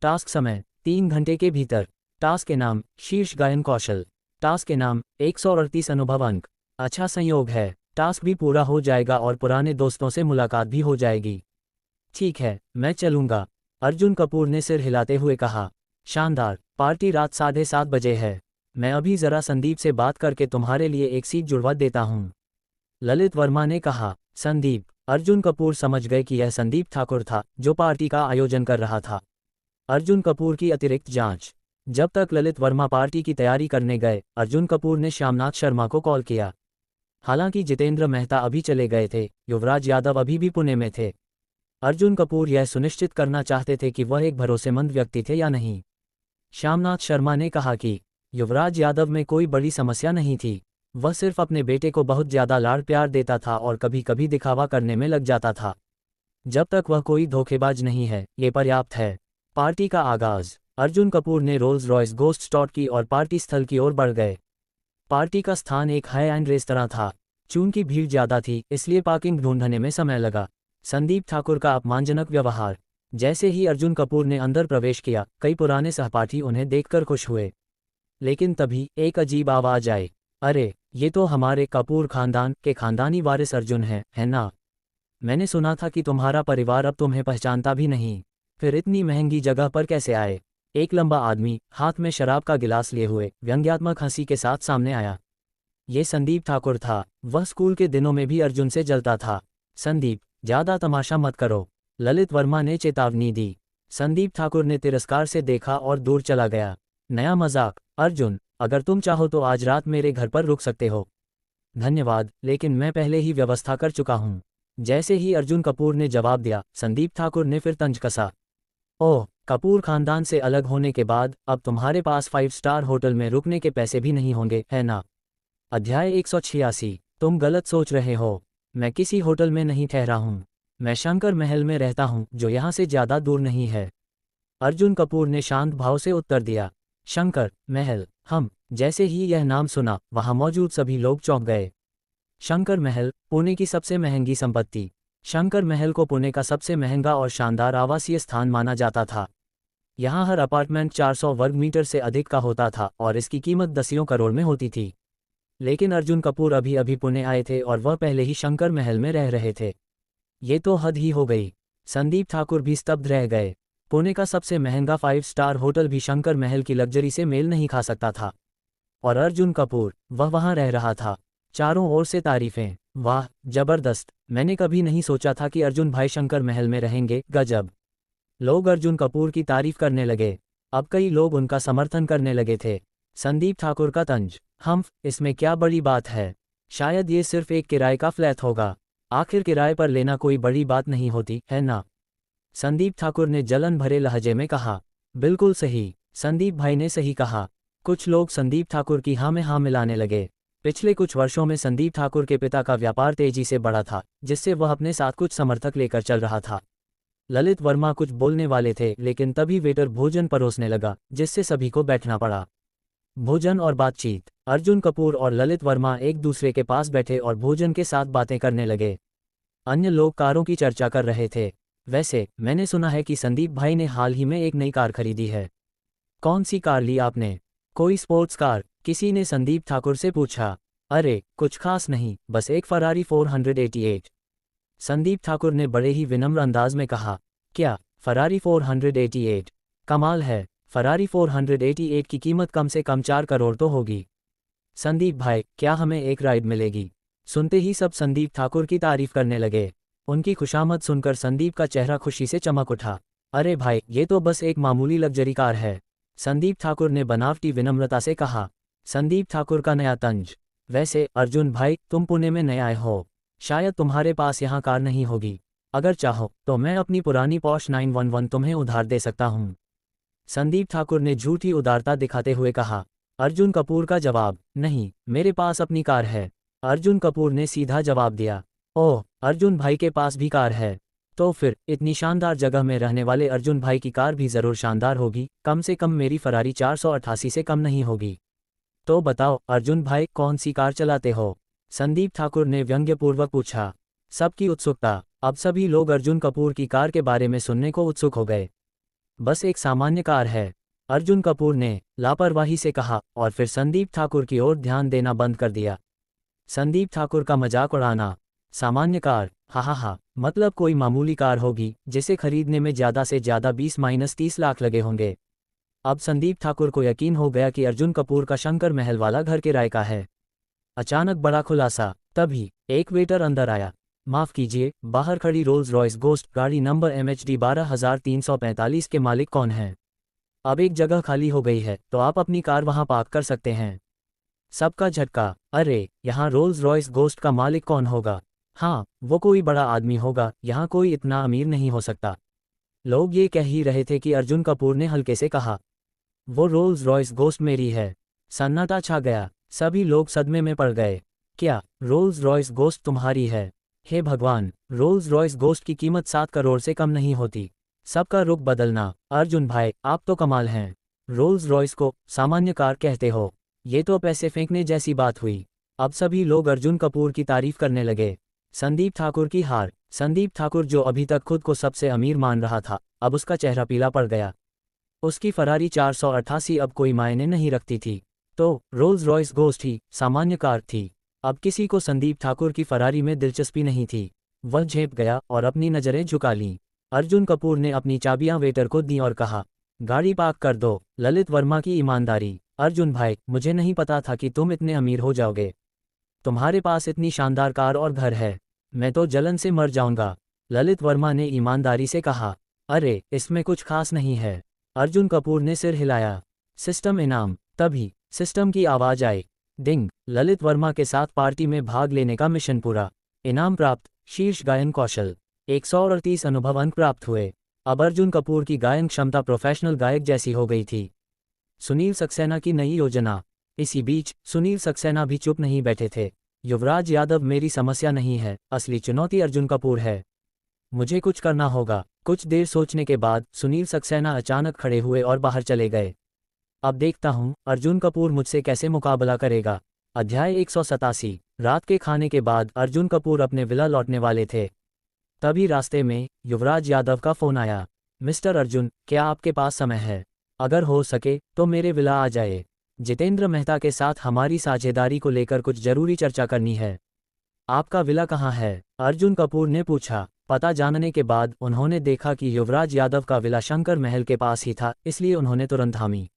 टास्क समय 3 घंटे के भीतर। टास्क के नाम शीर्ष गायन कौशल। टास्क के नाम 138 अनुभव अंक। अच्छा संयोग है, टास्क भी पूरा हो जाएगा और पुराने दोस्तों से मुलाकात भी हो जाएगी। ठीक है, मैं चलूँगा, अर्जुन कपूर ने सिर हिलाते हुए कहा। शानदार। पार्टी रात 7:30 बजे है। मैं अभी ज़रा संदीप से बात करके तुम्हारे लिए एक सीट जुड़वा देता हूँ, ललित वर्मा ने कहा। संदीप? अर्जुन कपूर समझ गए कि यह संदीप ठाकुर था जो पार्टी का आयोजन कर रहा था। अर्जुन कपूर की अतिरिक्त जांच। जब तक ललित वर्मा पार्टी की तैयारी करने गए, अर्जुन कपूर ने श्यामनाथ शर्मा को कॉल किया। हालांकि जितेंद्र मेहता अभी चले गए थे, युवराज यादव अभी भी पुणे में थे। अर्जुन कपूर यह सुनिश्चित करना चाहते थे कि वह एक भरोसेमंद व्यक्ति थे या नहीं। श्यामनाथ शर्मा ने कहा कि युवराज यादव में कोई बड़ी समस्या नहीं थी, वह सिर्फ अपने बेटे को बहुत ज्यादा लाड़ प्यार देता था और कभी कभी दिखावा करने में लग जाता था। जब तक वह कोई धोखेबाज नहीं है, ये पर्याप्त है। पार्टी का आगाज। अर्जुन कपूर ने रोल्स रॉयस गोस्ट स्टॉट की और पार्टी स्थल की ओर बढ़ गए। पार्टी का स्थान एक हाई एंड रेस्तरां था। चूंकि भीड़ ज्यादा थी, इसलिए पार्किंग ढूंढने में समय लगा। संदीप ठाकुर का अपमानजनक व्यवहार। जैसे ही अर्जुन कपूर ने अंदर प्रवेश किया, कई पुराने सहपाठी उन्हें देखकर खुश हुए। लेकिन तभी एक अजीब आवाज आई, अरे ये तो हमारे कपूर खानदान के खानदानी वारिस अर्जुन है ना? मैंने सुना था कि तुम्हारा परिवार अब तुम्हें पहचानता भी नहीं। फिर इतनी महंगी जगह पर कैसे आए? एक लंबा आदमी हाथ में शराब का गिलास लिए हुए व्यंग्यात्मक हंसी के साथ सामने आया। ये संदीप ठाकुर था। वह स्कूल के दिनों में भी अर्जुन से जलता था। संदीप, ज्यादा तमाशा मत करो, ललित वर्मा ने चेतावनी दी। संदीप ठाकुर ने तिरस्कार से देखा और दूर चला गया। नया मजाक? अर्जुन, अगर तुम चाहो तो आज रात मेरे घर पर रुक सकते हो। धन्यवाद, लेकिन मैं पहले ही व्यवस्था कर चुका हूं। जैसे ही अर्जुन कपूर ने जवाब दिया, संदीप ठाकुर ने फिर तंज कसा। ओह, कपूर खानदान से अलग होने के बाद अब तुम्हारे पास 5 स्टार होटल में रुकने के पैसे भी नहीं होंगे, है ना? अध्याय 186। तुम गलत सोच रहे हो। मैं किसी होटल में नहीं ठहरा हूँ। मैं शंकर महल में रहता हूँ, जो यहाँ से ज्यादा दूर नहीं है। अर्जुन कपूर ने शांत भाव से उत्तर दिया। शंकर महल? हम जैसे ही यह नाम सुना, वहां मौजूद सभी लोग चौंक गए। शंकर महल, पुणे की सबसे महंगी संपत्ति। शंकर महल को पुणे का सबसे महंगा और शानदार आवासीय स्थान माना जाता था। यहाँ हर अपार्टमेंट 400 वर्ग मीटर से अधिक का होता था और इसकी कीमत दसियों करोड़ में होती थी। लेकिन अर्जुन कपूर अभी अभी पुणे आए थे और वह पहले ही शंकर महल में रह रहे थे। ये तो हद ही हो गई। संदीप ठाकुर भी स्तब्ध रह गए। पुणे का सबसे महंगा 5 स्टार होटल भी शंकर महल की लग्जरी से मेल नहीं खा सकता था। और अर्जुन कपूर, वह वहां रह रहा था। चारों ओर से तारीफें। वाह, जबरदस्त, मैंने कभी नहीं सोचा था कि अर्जुन भाई शंकर महल में रहेंगे, गजब। लोग अर्जुन कपूर की तारीफ करने लगे। अब कई लोग उनका समर्थन करने लगे थे। संदीप ठाकुर का तंज, इसमें क्या बड़ी बात है? शायद ये सिर्फ एक किराए का फ्लैट होगा। आखिर किराए पर लेना कोई बड़ी बात नहीं होती, है ना? संदीप ठाकुर ने जलन भरे लहजे में कहा। बिल्कुल सही, संदीप भाई ने सही कहा। कुछ लोग संदीप ठाकुर की हाँ में हाँ मिलाने लगे। पिछले कुछ वर्षों में संदीप ठाकुर के पिता का व्यापार तेजी से बढ़ा था, जिससे वह अपने साथ कुछ समर्थक लेकर चल रहा था। ललित वर्मा कुछ बोलने वाले थे, लेकिन तभी वेटर भोजन परोसने लगा, जिससे सभी को बैठना पड़ा। भोजन और बातचीत। अर्जुन कपूर और ललित वर्मा एक दूसरे के पास बैठे और भोजन के साथ बातें करने लगे। अन्य लोग कारों की चर्चा कर रहे थे। वैसे मैंने सुना है कि संदीप भाई ने हाल ही में एक नई कार खरीदी है। कौन सी कार ली आपने? कोई स्पोर्ट्स कार? किसी ने संदीप ठाकुर से पूछा। अरे कुछ खास नहीं, बस एक फरारी 488। संदीप ठाकुर ने बड़े ही विनम्र अंदाज में कहा। क्या, फरारी 488? कमाल है, फरारी 488 की कीमत कम से कम 4 करोड़ तो होगी। संदीप भाई, क्या हमें एक राइड मिलेगी? सुनते ही सब संदीप ठाकुर की तारीफ करने लगे। उनकी खुशामद सुनकर संदीप का चेहरा खुशी से चमक उठा। अरे भाई, ये तो बस एक मामूली लग्जरी कार है, संदीप ठाकुर ने बनावटी विनम्रता से कहा। संदीप ठाकुर का नया तंज। वैसे अर्जुन भाई, तुम पुणे में नए आए हो, शायद तुम्हारे पास यहाँ कार नहीं होगी। अगर चाहो तो मैं अपनी पुरानी पॉश 911 तुम्हें उधार दे सकता हूँ। संदीप ठाकुर ने झूठी उदारता दिखाते हुए कहा। अर्जुन कपूर का जवाब, नहीं, मेरे पास अपनी कार है। अर्जुन कपूर ने सीधा जवाब दिया। ओह, अर्जुन भाई के पास भी कार है? तो फिर इतनी शानदार जगह में रहने वाले अर्जुन भाई की कार भी जरूर शानदार होगी। कम से कम मेरी फरारी 488 से कम नहीं होगी। तो बताओ अर्जुन भाई, कौन सी कार चलाते हो? संदीप ठाकुर ने व्यंग्यपूर्वक पूछा। सबकी उत्सुकता। अब सभी लोग अर्जुन कपूर की कार के बारे में सुनने को उत्सुक हो गए। बस एक सामान्य कार है, अर्जुन कपूर ने लापरवाही से कहा और फिर संदीप ठाकुर की ओर ध्यान देना बंद कर दिया। संदीप ठाकुर का मजाक उड़ाना। सामान्य कार? हा, मतलब कोई मामूली कार होगी जिसे खरीदने में ज्यादा से ज्यादा 20-30 लाख लगे होंगे। अब संदीप ठाकुर को यकीन हो गया कि अर्जुन कपूर का शंकर महल वाला घर किराए का है। अचानक बड़ा खुलासा। तभी एक वेटर अंदर आया। माफ़ कीजिए, बाहर खड़ी रोल्स रॉयस गोस्ट गाड़ी नंबर MHD 12345 के मालिक कौन हैं? अब एक जगह खाली हो गई है, तो आप अपनी कार वहां पार्क कर सकते हैं। सबका झटका, अरे यहाँ रोल्स रॉयस गोस्ट का मालिक कौन होगा? हाँ, वो कोई बड़ा आदमी होगा, यहाँ कोई इतना अमीर नहीं हो सकता। लोग ये कह ही रहे थे कि अर्जुन कपूर ने हल्के से कहा, वो रोल्स रॉयस गोस्ट मेरी है। सन्नाटा छा गया, सभी लोग सदमे में पड़ गए। क्या रोल्स रॉयस गोस्ट तुम्हारी है? हे भगवान, रोल्स रॉयस गोस्ट की कीमत 7 करोड़ से कम नहीं होती। सबका रुख बदलना, अर्जुन भाई आप तो कमाल हैं। रोल्स रॉयस को सामान्य कार कहते हो? ये तो पैसे फेंकने जैसी बात हुई। अब सभी लोग अर्जुन कपूर की तारीफ करने लगे। संदीप ठाकुर की हार। संदीप ठाकुर जो अभी तक खुद को सबसे अमीर मान रहा था, अब उसका चेहरा पीला पड़ गया। उसकी फरारी 488 अब कोई मायने नहीं रखती थी। तो रोल्स रॉयस गोस्ट ही सामान्य कार थी। अब किसी को संदीप ठाकुर की फरारी में दिलचस्पी नहीं थी। वह झेप गया और अपनी नज़रें झुका लीं। अर्जुन कपूर ने अपनी चाबियां वेटर को दी और कहा, गाड़ी पार्क कर दो। ललित वर्मा की ईमानदारी। अर्जुन भाई, मुझे नहीं पता था कि तुम इतने अमीर हो जाओगे। तुम्हारे पास इतनी शानदार कार और घर है, मैं तो जलन से मर जाऊंगा। ललित वर्मा ने ईमानदारी से कहा, अरे इसमें कुछ खास नहीं है। अर्जुन कपूर ने सिर हिलाया। सिस्टम इनाम। तभी सिस्टम की आवाज आई, डिंग। ललित वर्मा के साथ पार्टी में भाग लेने का मिशन पूरा। इनाम प्राप्त, शीर्ष गायन कौशल। 138 अनुभव अंक प्राप्त हुए। अब अर्जुन कपूर की गायन क्षमता प्रोफेशनल गायक जैसी हो गई थी। सुनील सक्सेना की नई योजना। इसी बीच सुनील सक्सेना भी चुप नहीं बैठे थे। युवराज यादव मेरी समस्या नहीं है, असली चुनौती अर्जुन कपूर है। मुझे कुछ करना होगा। कुछ देर सोचने के बाद सुनील सक्सेना अचानक खड़े हुए और बाहर चले गए। अब देखता हूं अर्जुन कपूर मुझसे कैसे मुकाबला करेगा। अध्याय 187। रात के खाने के बाद अर्जुन कपूर अपने विला लौटने वाले थे। तभी रास्ते में युवराज यादव का फोन आया। मिस्टर अर्जुन, क्या आपके पास समय है? अगर हो सके तो मेरे विला आ जाए। जितेंद्र मेहता के साथ हमारी साझेदारी को लेकर कुछ जरूरी चर्चा करनी है। आपका विला कहाँ है? अर्जुन कपूर ने पूछा। पता जानने के बाद उन्होंने देखा कि युवराज यादव का विला शंकर महल के पास ही था, इसलिए उन्होंने तुरंत हामी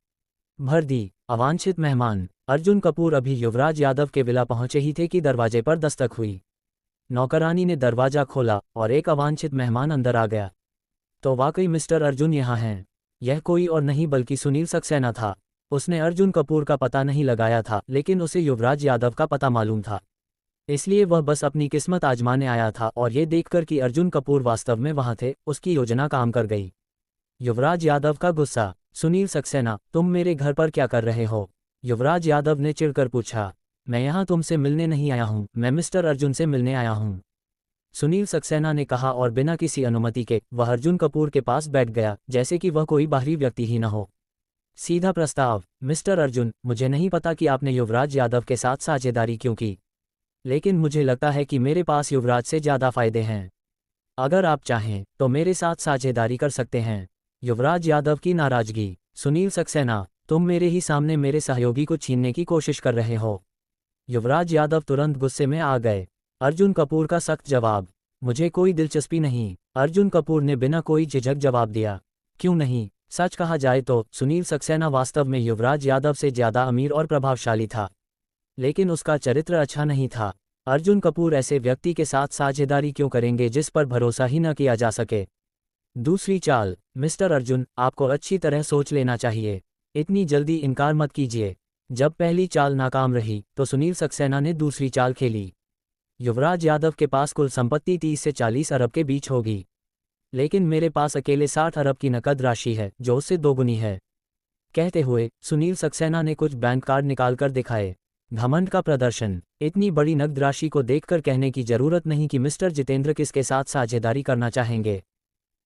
भर दी। अवांछित मेहमान। अर्जुन कपूर अभी युवराज यादव के विला पहुंचे ही थे कि दरवाजे पर दस्तक हुई। नौकरानी ने दरवाजा खोला और एक अवांछित मेहमान अंदर आ गया। तो वाकई मिस्टर अर्जुन यहाँ हैं। यह कोई और नहीं बल्कि सुनील सक्सेना था। उसने अर्जुन कपूर का पता नहीं लगाया था, लेकिन उसे युवराज यादव का पता मालूम था। इसलिए वह बस अपनी किस्मत आजमाने आया था और ये देखकर कि अर्जुन कपूर वास्तव में वहां थे, उसकी योजना काम कर गई। युवराज यादव का गुस्सा। सुनील सक्सेना, तुम मेरे घर पर क्या कर रहे हो? युवराज यादव ने चिढ़कर पूछा। मैं यहाँ तुमसे मिलने नहीं आया हूँ, मैं मिस्टर अर्जुन से मिलने आया हूँ, सुनील सक्सेना ने कहा और बिना किसी अनुमति के वह अर्जुन कपूर के पास बैठ गया, जैसे कि वह कोई बाहरी व्यक्ति ही न हो। सीधा प्रस्ताव। मिस्टर अर्जुन, मुझे नहीं पता कि आपने युवराज यादव के साथ साझेदारी क्यों की, लेकिन मुझे लगता है कि मेरे पास युवराज से ज़्यादा फायदे हैं। अगर आप चाहें तो मेरे साथ साझेदारी कर सकते हैं। युवराज यादव की नाराजगी। सुनील सक्सेना, तुम मेरे ही सामने मेरे सहयोगी को छीनने की कोशिश कर रहे हो। युवराज यादव तुरंत गुस्से में आ गए। अर्जुन कपूर का सख्त जवाब। मुझे कोई दिलचस्पी नहीं। अर्जुन कपूर ने बिना कोई झिझक जवाब दिया। क्यों नहीं? सच कहा जाए तो सुनील सक्सेना वास्तव में युवराज यादव से ज़्यादा अमीर और प्रभावशाली था, लेकिन उसका चरित्र अच्छा नहीं था। अर्जुन कपूर ऐसे व्यक्ति के साथ साझेदारी क्यों करेंगे जिस पर भरोसा ही न किया जा सके। दूसरी चाल। मिस्टर अर्जुन, आपको अच्छी तरह सोच लेना चाहिए। इतनी जल्दी इनकार मत कीजिए। जब पहली चाल नाकाम रही तो सुनील सक्सेना ने दूसरी चाल खेली। युवराज यादव के पास कुल संपत्ति 30 से 40 अरब के बीच होगी, लेकिन मेरे पास अकेले 60 अरब की नकद राशि है, जो उससे दोगुनी है। कहते हुए सुनील सक्सेना ने कुछ बैंक कार्ड निकालकर दिखाए। घमंड का प्रदर्शन। इतनी बड़ी नकद राशि को देखकर कहने की जरूरत नहीं कि मिस्टर जितेंद्र किसके साथ साझेदारी करना चाहेंगे।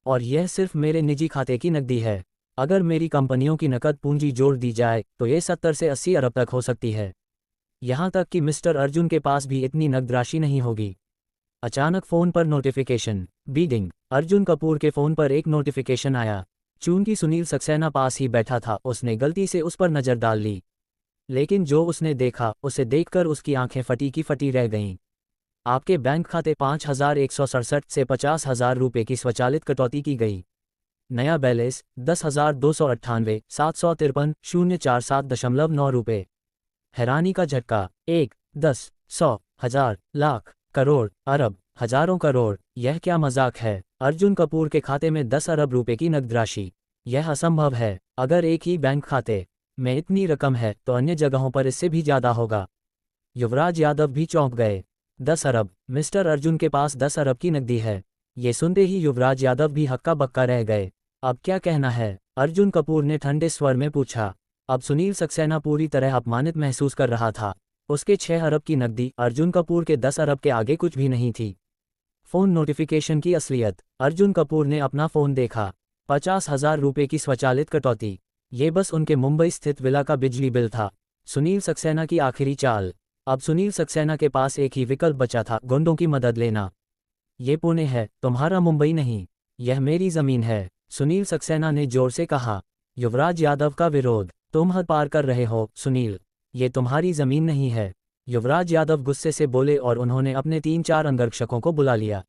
और यह सिर्फ मेरे निजी खाते की नकदी है। अगर मेरी कंपनियों की नकद पूंजी जोड़ दी जाए तो ये 70 से 80 अरब तक हो सकती है। यहाँ तक कि मिस्टर अर्जुन के पास भी इतनी नकद राशि नहीं होगी। अचानक फ़ोन पर नोटिफिकेशन। बीडिंग। अर्जुन कपूर के फ़ोन पर एक नोटिफिकेशन आया। चूंकि सुनील सक्सेना पास ही बैठा था, उसने गलती से उस पर नज़र डाल ली, लेकिन जो उसने देखा उसे देखकर उसकी आंखें फटी की फटी रह गईं। आपके बैंक खाते 5167 से 50,000 रुपये की स्वचालित कटौती की गई। नया बैलेंस 10,298 753 047.9 रुपये। हैरानी का झटका। 1, 10, 100, 1000, लाख, करोड़, अरब, हजारों करोड़, यह क्या मजाक है। अर्जुन कपूर के खाते में 10 अरब रुपए की नकद राशि, यह असंभव है। अगर एक ही बैंक खाते में इतनी रकम है तो अन्य जगहों पर इससे भी ज्यादा होगा। युवराज यादव भी चौंक गए। 10 अरब, मिस्टर अर्जुन के पास 10 अरब की नकदी है। ये सुनते ही युवराज यादव भी हक्का बक्का रह गए। अब क्या कहना है, अर्जुन कपूर ने ठंडे स्वर में पूछा। अब सुनील सक्सेना पूरी तरह अपमानित महसूस कर रहा था। उसके 6 अरब की नकदी अर्जुन कपूर के 10 अरब के आगे कुछ भी नहीं थी। फोन नोटिफिकेशन की असलियत, अर्जुन कपूर ने अपना फोन देखा। 50,000 रुपये की स्वचालित कटौती। ये बस उनके मुंबई स्थित विला का बिजली बिल था। सुनील सक्सेना की आखिरी चाल। अब सुनील सक्सेना के पास एक ही विकल्प बचा था, गुंडों की मदद लेना। ये पुणे है, तुम्हारा मुंबई नहीं। यह मेरी जमीन है, सुनील सक्सेना ने जोर से कहा। युवराज यादव का विरोध, तुम हद पार कर रहे हो सुनील, ये तुम्हारी जमीन नहीं है। युवराज यादव गुस्से से बोले और उन्होंने अपने 3-4 अंगरक्षकों को बुला लिया।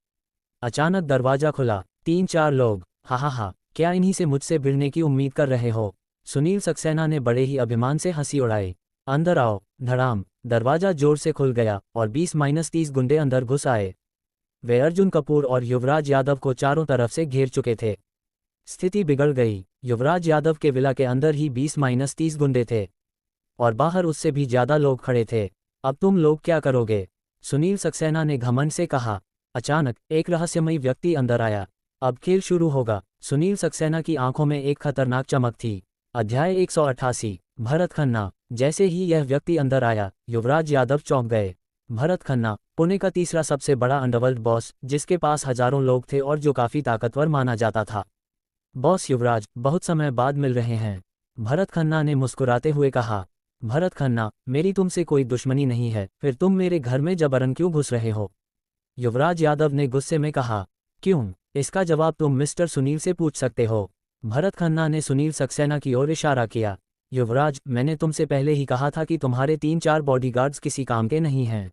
अचानक दरवाजा खुला। 3-4 लोग, हा, क्या इन्हीं से मुझसे भिड़ने की उम्मीद कर रहे हो। सुनील सक्सेना ने बड़े ही अभिमान से हंसी उड़ाई। अंदर आओ। धड़ाम, दरवाजा जोर से खुल गया और 20-30 गुंडे अंदर घुस आए। वे अर्जुन कपूर और युवराज यादव को चारों तरफ से घेर चुके थे। स्थिति बिगड़ गई। युवराज यादव के विला के अंदर ही 20-30 गुंडे थे और बाहर उससे भी ज्यादा लोग खड़े थे। अब तुम लोग क्या करोगे, सुनील सक्सेना ने घमंड से कहा। अचानक एक रहस्यमयी व्यक्ति अंदर आया। अब खेल शुरू होगा। सुनील सक्सेना की आंखों में एक खतरनाक चमक थी। अध्याय 188, भरत खन्ना। जैसे ही यह व्यक्ति अंदर आया, युवराज यादव चौंक गए। भरत खन्ना, पुणे का तीसरा सबसे बड़ा अंडरवर्ल्ड बॉस, जिसके पास हजारों लोग थे और जो काफी ताकतवर माना जाता था। बॉस युवराज, बहुत समय बाद मिल रहे हैं, भरत खन्ना ने मुस्कुराते हुए कहा। भरत खन्ना, मेरी तुमसे कोई दुश्मनी नहीं है, फिर तुम मेरे घर में जबरन क्यों घुस रहे हो। युवराज यादव ने गुस्से में कहा। क्यों, इसका जवाब तुम मिस्टर सुनील से पूछ सकते हो। भरत खन्ना ने सुनील सक्सेना की ओर इशारा किया। युवराज, मैंने तुमसे पहले ही कहा था कि तुम्हारे 3-4 बॉडीगार्ड्स किसी काम के नहीं हैं।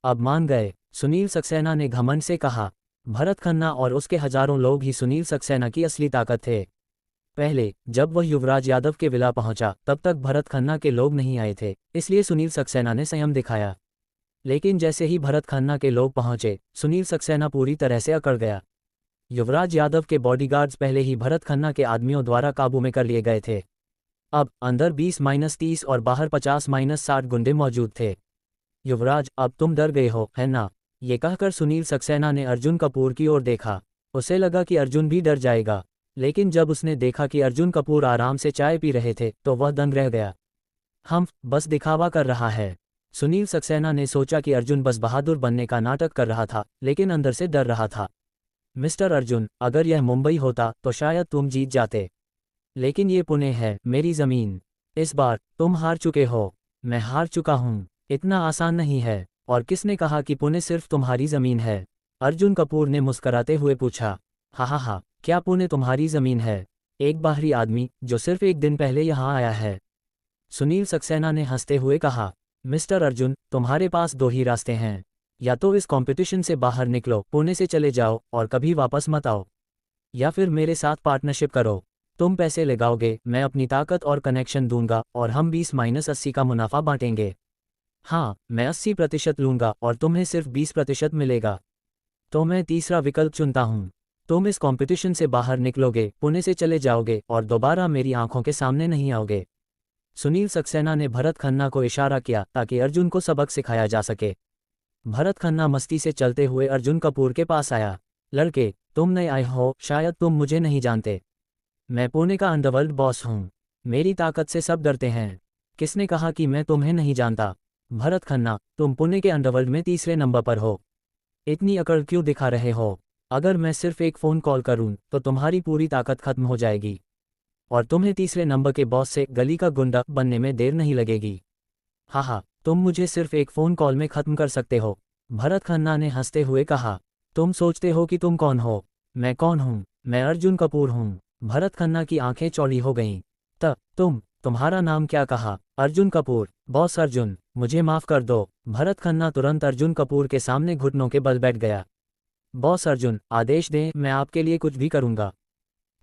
अब मान गए, सुनील सक्सेना ने घमंड से कहा। भरत खन्ना और उसके हजारों लोग ही सुनील सक्सेना की असली ताकत थे। पहले जब वह युवराज यादव के विला पहुंचा तब तक भरत खन्ना के लोग नहीं आए थे, इसलिए सुनील सक्सेना ने संयम दिखाया। लेकिन जैसे ही भरत खन्ना के लोग पहुंचे, सुनील सक्सेना पूरी तरह से अकड़ गया। युवराज यादव के बॉडीगार्ड्स पहले ही भरत खन्ना के आदमियों द्वारा काबू में कर लिए गए थे। अब अंदर 20-30 और बाहर 50-60 गुंडे मौजूद थे। युवराज, अब तुम डर गए हो, है ना। ये कहकर सुनील सक्सेना ने अर्जुन कपूर की ओर देखा। उसे लगा कि अर्जुन भी डर जाएगा, लेकिन जब उसने देखा कि अर्जुन कपूर आराम से चाय पी रहे थे तो वह दंग रह गया। हम बस दिखावा कर रहा है। सुनील सक्सेना ने सोचा कि अर्जुन बस बहादुर बनने का नाटक कर रहा था, लेकिन अंदर से डर रहा था। मिस्टर अर्जुन, अगर यह मुंबई होता तो शायद तुम जीत जाते, लेकिन ये पुणे है, मेरी जमीन। इस बार तुम हार चुके हो। मैं हार चुका हूँ, इतना आसान नहीं है। और किसने कहा कि पुणे सिर्फ तुम्हारी जमीन है, अर्जुन कपूर ने मुस्कराते हुए पूछा। हा, क्या पुणे तुम्हारी जमीन है, एक बाहरी आदमी जो सिर्फ एक दिन पहले यहाँ आया है। सुनील सक्सेना ने हंसते हुए कहा। मिस्टर अर्जुन, तुम्हारे पास 2 ही रास्ते हैं, या तो इस कंपटीशन से बाहर निकलो, पुणे से चले जाओ और कभी वापस मत आओ, या फिर मेरे साथ पार्टनरशिप करो। तुम पैसे लगाओगे, मैं अपनी ताकत और कनेक्शन दूंगा और हम 20-80 का मुनाफा बांटेंगे। हाँ, मैं 80% लूंगा और तुम्हें सिर्फ 20% मिलेगा। तो मैं तीसरा विकल्प चुनता हूँ। तुम इस कंपटीशन से बाहर निकलोगे, पुणे से चले जाओगे और दोबारा मेरी आंखों के सामने नहीं आओगे। सुनील सक्सेना ने भरत खन्ना को इशारा किया ताकि अर्जुन को सबक सिखाया जा सके। भरत खन्ना मस्ती से चलते हुए अर्जुन कपूर के पास आया। लड़के, तुम नए आए हो, शायद तुम मुझे नहीं जानते। मैं पुणे का अंडरवर्ल्ड बॉस हूँ, मेरी ताकत से सब डरते हैं। किसने कहा कि मैं तुम्हें नहीं जानता। भरत खन्ना, तुम पुणे के अंडरवर्ल्ड में तीसरे नंबर पर हो, इतनी अकड़ क्यों दिखा रहे हो। अगर मैं सिर्फ एक फ़ोन कॉल करूं तो तुम्हारी पूरी ताकत खत्म हो जाएगी और तुम्हें तीसरे नंबर के बॉस से गली का गुंडा बनने में देर नहीं लगेगी। हा, तुम मुझे सिर्फ एक फ़ोन कॉल में ख़त्म कर सकते हो, भरत खन्ना ने हंसते हुए कहा। तुम सोचते हो कि तुम कौन हो। मैं कौन हूँ, मैं अर्जुन कपूर हूँ। भरत खन्ना की आंखें चौड़ी हो गईं। तुम्हारा नाम क्या कहा। अर्जुन कपूर। बॉस अर्जुन, मुझे माफ़ कर दो। भरत खन्ना तुरंत अर्जुन कपूर के सामने घुटनों के बल बैठ गया। बॉस अर्जुन, आदेश दें, मैं आपके लिए कुछ भी करूंगा।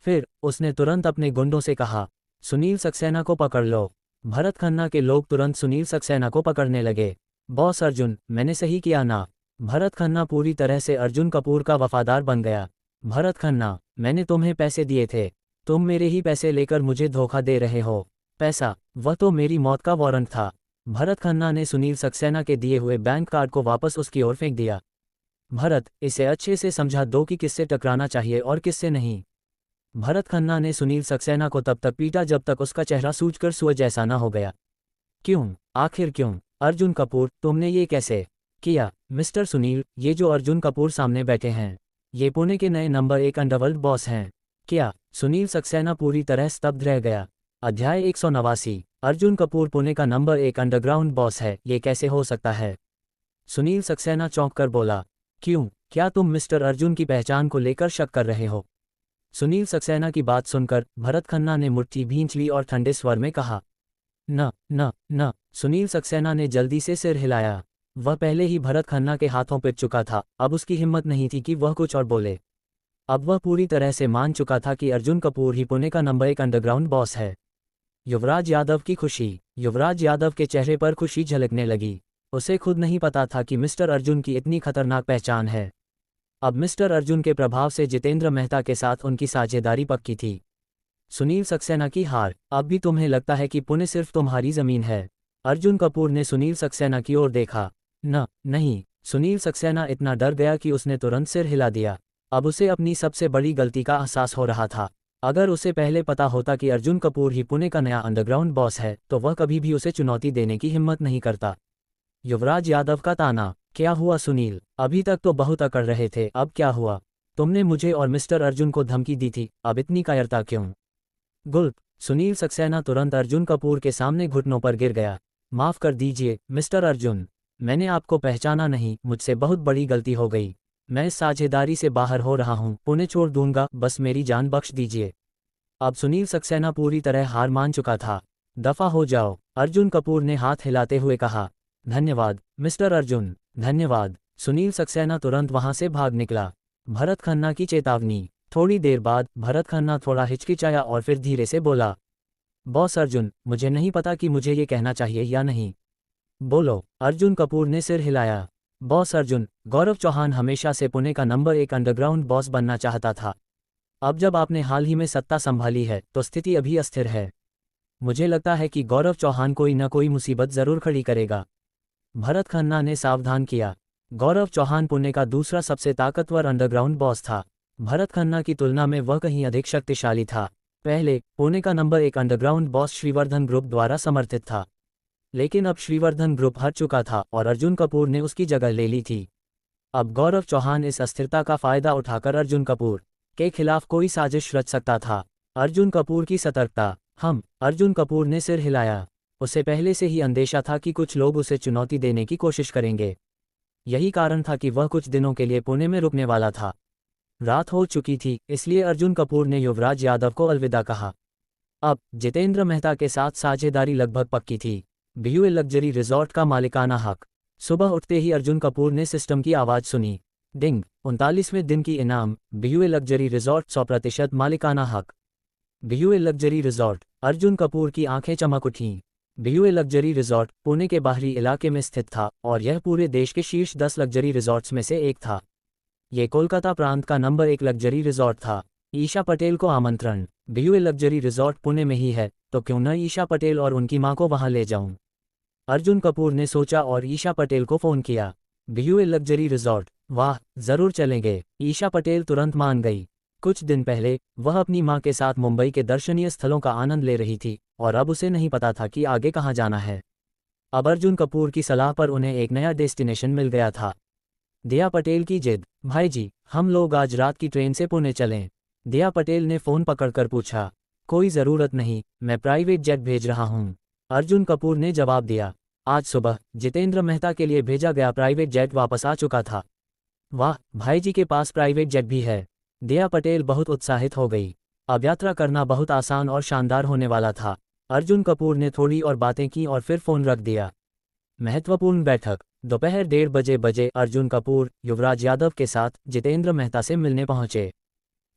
फिर उसने तुरंत अपने गुंडों से कहा, सुनील सक्सेना को पकड़ लो। भरत खन्ना के लोग तुरंत सुनील सक्सेना को पकड़ने लगे। बॉस अर्जुन, मैंने सही किया ना। भरत खन्ना पूरी तरह से अर्जुन कपूर का वफादार बन गया। भरत खन्ना, मैंने तुम्हें पैसे दिए थे, तुम मेरे ही पैसे लेकर मुझे धोखा दे रहे हो। पैसा? वह तो मेरी मौत का वारंट था। भरत खन्ना ने सुनील सक्सेना के दिए हुए बैंक कार्ड को वापस उसकी ओर फेंक दिया। भरत, इसे अच्छे से समझा दो कि किससे टकराना चाहिए और किससे नहीं। भरत खन्ना ने सुनील सक्सेना को तब तक पीटा जब तक उसका चेहरा सूजकर सुअ जैसा न हो गया। क्यों? आखिर क्यों? अर्जुन कपूर, तुमने ये कैसे किया? मिस्टर सुनील, ये जो अर्जुन कपूर सामने बैठे हैं, ये पुणे के नए नंबर 1 अंडरवर्ल्ड बॉस हैं। क्या? सुनील सक्सेना पूरी तरह स्तब्ध रह गया। अध्याय 189। अर्जुन कपूर पुणे का नंबर 1 अंडरग्राउंड बॉस है, ये कैसे हो सकता है? सुनील सक्सेना चौंक कर बोला। क्यों? क्या तुम मिस्टर अर्जुन की पहचान को लेकर शक कर रहे हो? सुनील सक्सेना की बात सुनकर भरत खन्ना ने मुट्ठी भींच ली और ठंडे स्वर में कहा, न न न। सुनील सक्सेना ने जल्दी से सिर हिलाया। वह पहले ही भरत खन्ना के हाथों पिट चुका था, अब उसकी हिम्मत नहीं थी कि वह कुछ और बोले। अब वह पूरी तरह से मान चुका था कि अर्जुन कपूर ही पुणे का नंबर 1 अंडरग्राउंड बॉस है। युवराज यादव की खुशी। युवराज यादव के चेहरे पर खुशी झलकने लगी। उसे खुद नहीं पता था कि मिस्टर अर्जुन की इतनी खतरनाक पहचान है। अब मिस्टर अर्जुन के प्रभाव से जितेंद्र मेहता के साथ उनकी साझेदारी पक्की थी। सुनील सक्सेना की हार। अब भी तुम्हें लगता है कि पुणे सिर्फ तुम्हारी जमीन है? अर्जुन कपूर ने सुनील सक्सेना की ओर देखा। नहीं। सुनील सक्सेना इतना डर गया कि उसने तुरंत सिर हिला दिया। अब उसे अपनी सबसे बड़ी गलती का एहसास हो रहा था। अगर उसे पहले पता होता कि अर्जुन कपूर ही पुणे का नया अंडरग्राउंड बॉस है तो वह कभी भी उसे चुनौती देने की हिम्मत नहीं करता। युवराज यादव का ताना। क्या हुआ सुनील? अभी तक तो बहुत अकड़ रहे थे, अब क्या हुआ? तुमने मुझे और मिस्टर अर्जुन को धमकी दी थी, अब इतनी कायरता क्यों? गुल्प। सुनील सक्सेना तुरंत अर्जुन कपूर के सामने घुटनों पर गिर गया। माफ कर दीजिए मिस्टर अर्जुन, मैंने आपको पहचाना नहीं, मुझसे बहुत बड़ी गलती हो गई। मैं इस साझेदारी से बाहर हो रहा हूँ, पुणे छोड़ दूंगा, बस मेरी जान बख्श दीजिए। अब सुनील सक्सेना पूरी तरह हार मान चुका था। दफा हो जाओ, अर्जुन कपूर ने हाथ हिलाते हुए कहा। धन्यवाद मिस्टर अर्जुन, धन्यवाद। सुनील सक्सेना तुरंत वहां से भाग निकला। भरत खन्ना की चेतावनी। थोड़ी देर बाद भरत खन्ना थोड़ा हिचकिचाया और फिर धीरे से बोला, बॉस अर्जुन, मुझे नहीं पता कि मुझे ये कहना चाहिए या नहीं। बोलो। अर्जुन कपूर ने सिर हिलाया। बॉस अर्जुन, गौरव चौहान हमेशा से पुणे का नंबर 1 अंडरग्राउंड बॉस बनना चाहता था। अब जब आपने हाल ही में सत्ता संभाली है तो स्थिति अभी अस्थिर है। मुझे लगता है कि गौरव चौहान कोई न कोई मुसीबत जरूर खड़ी करेगा। भरत खन्ना ने सावधान किया। गौरव चौहान पुणे का दूसरा सबसे ताकतवर अंडरग्राउंड बॉस था। भरत खन्ना की तुलना में वह कहीं अधिक शक्तिशाली था। पहले पुणे का number 1 underground boss Shrivardhan group द्वारा समर्थित था, लेकिन अब श्रीवर्धन ग्रुप हार चुका था और अर्जुन कपूर ने उसकी जगह ले ली थी। अब गौरव चौहान इस अस्थिरता का फायदा उठाकर अर्जुन कपूर के खिलाफ कोई साजिश रच सकता था। अर्जुन कपूर की सतर्कता। अर्जुन कपूर ने सिर हिलाया। उसे पहले से ही अंदेशा था कि कुछ लोग उसे चुनौती देने की कोशिश करेंगे। यही कारण था कि वह कुछ दिनों के लिए पुणे में रुकने वाला था। रात हो चुकी थी, इसलिए अर्जुन कपूर ने युवराज यादव को अलविदा कहा। अब जितेंद्र मेहता के साथ साझेदारी लगभग पक्की थी। बीयूए लग्जरी रिजॉर्ट का मालिकाना हक। सुबह उठते ही अर्जुन कपूर ने सिस्टम की आवाज सुनी। डिंग। 39वें दिन की इनाम। बीयूए लग्जरी रिजॉर्ट 100% मालिकाना हक। बीयूए लग्जरी रिजॉर्ट। अर्जुन कपूर की आंखें चमक उठीं। बीयूए लग्जरी रिजॉर्ट पुणे के बाहरी इलाके में स्थित था और यह पूरे देश के शीर्ष 10 लग्जरी रिजॉर्ट्स में से एक था। ये कोलकाता प्रांत का नंबर 1 लग्जरी रिजॉर्ट था। ईशा पटेल को आमंत्रण। बीयूए लग्जरी रिजॉर्ट पुणे में ही है तो क्यों न ईशा पटेल और उनकी मां को वहां ले जाऊं। अर्जुन कपूर ने सोचा और ईशा पटेल को फोन किया। बीयूए लग्जरी रिजॉर्ट? वाह, जरूर चलेंगे। ईशा पटेल तुरंत मान गई। कुछ दिन पहले वह अपनी मां के साथ मुंबई के दर्शनीय स्थलों का आनंद ले रही थी और अब उसे नहीं पता था कि आगे कहां जाना है। अब अर्जुन कपूर की सलाह पर उन्हें एक नया डेस्टिनेशन मिल गया था। दिया पटेल की जिद। भाई जी, हम लोग आज रात की ट्रेन से पुणे चलें। दिया पटेल ने फोन पकड़कर पूछा। कोई ज़रूरत नहीं, मैं प्राइवेट जेट भेज रहा हूं। अर्जुन कपूर ने जवाब दिया। आज सुबह जितेंद्र मेहता के लिए भेजा गया प्राइवेट जेट वापस आ चुका था। वाह, भाई जी के पास प्राइवेट जेट भी है। दिया पटेल बहुत उत्साहित हो गई। अब यात्रा करना बहुत आसान और शानदार होने वाला था। अर्जुन कपूर ने थोड़ी और बातें की और फिर फोन रख दिया। महत्वपूर्ण बैठक। दोपहर 1:30 बजे अर्जुन कपूर युवराज यादव के साथ जितेंद्र मेहता से मिलने पहुंचे।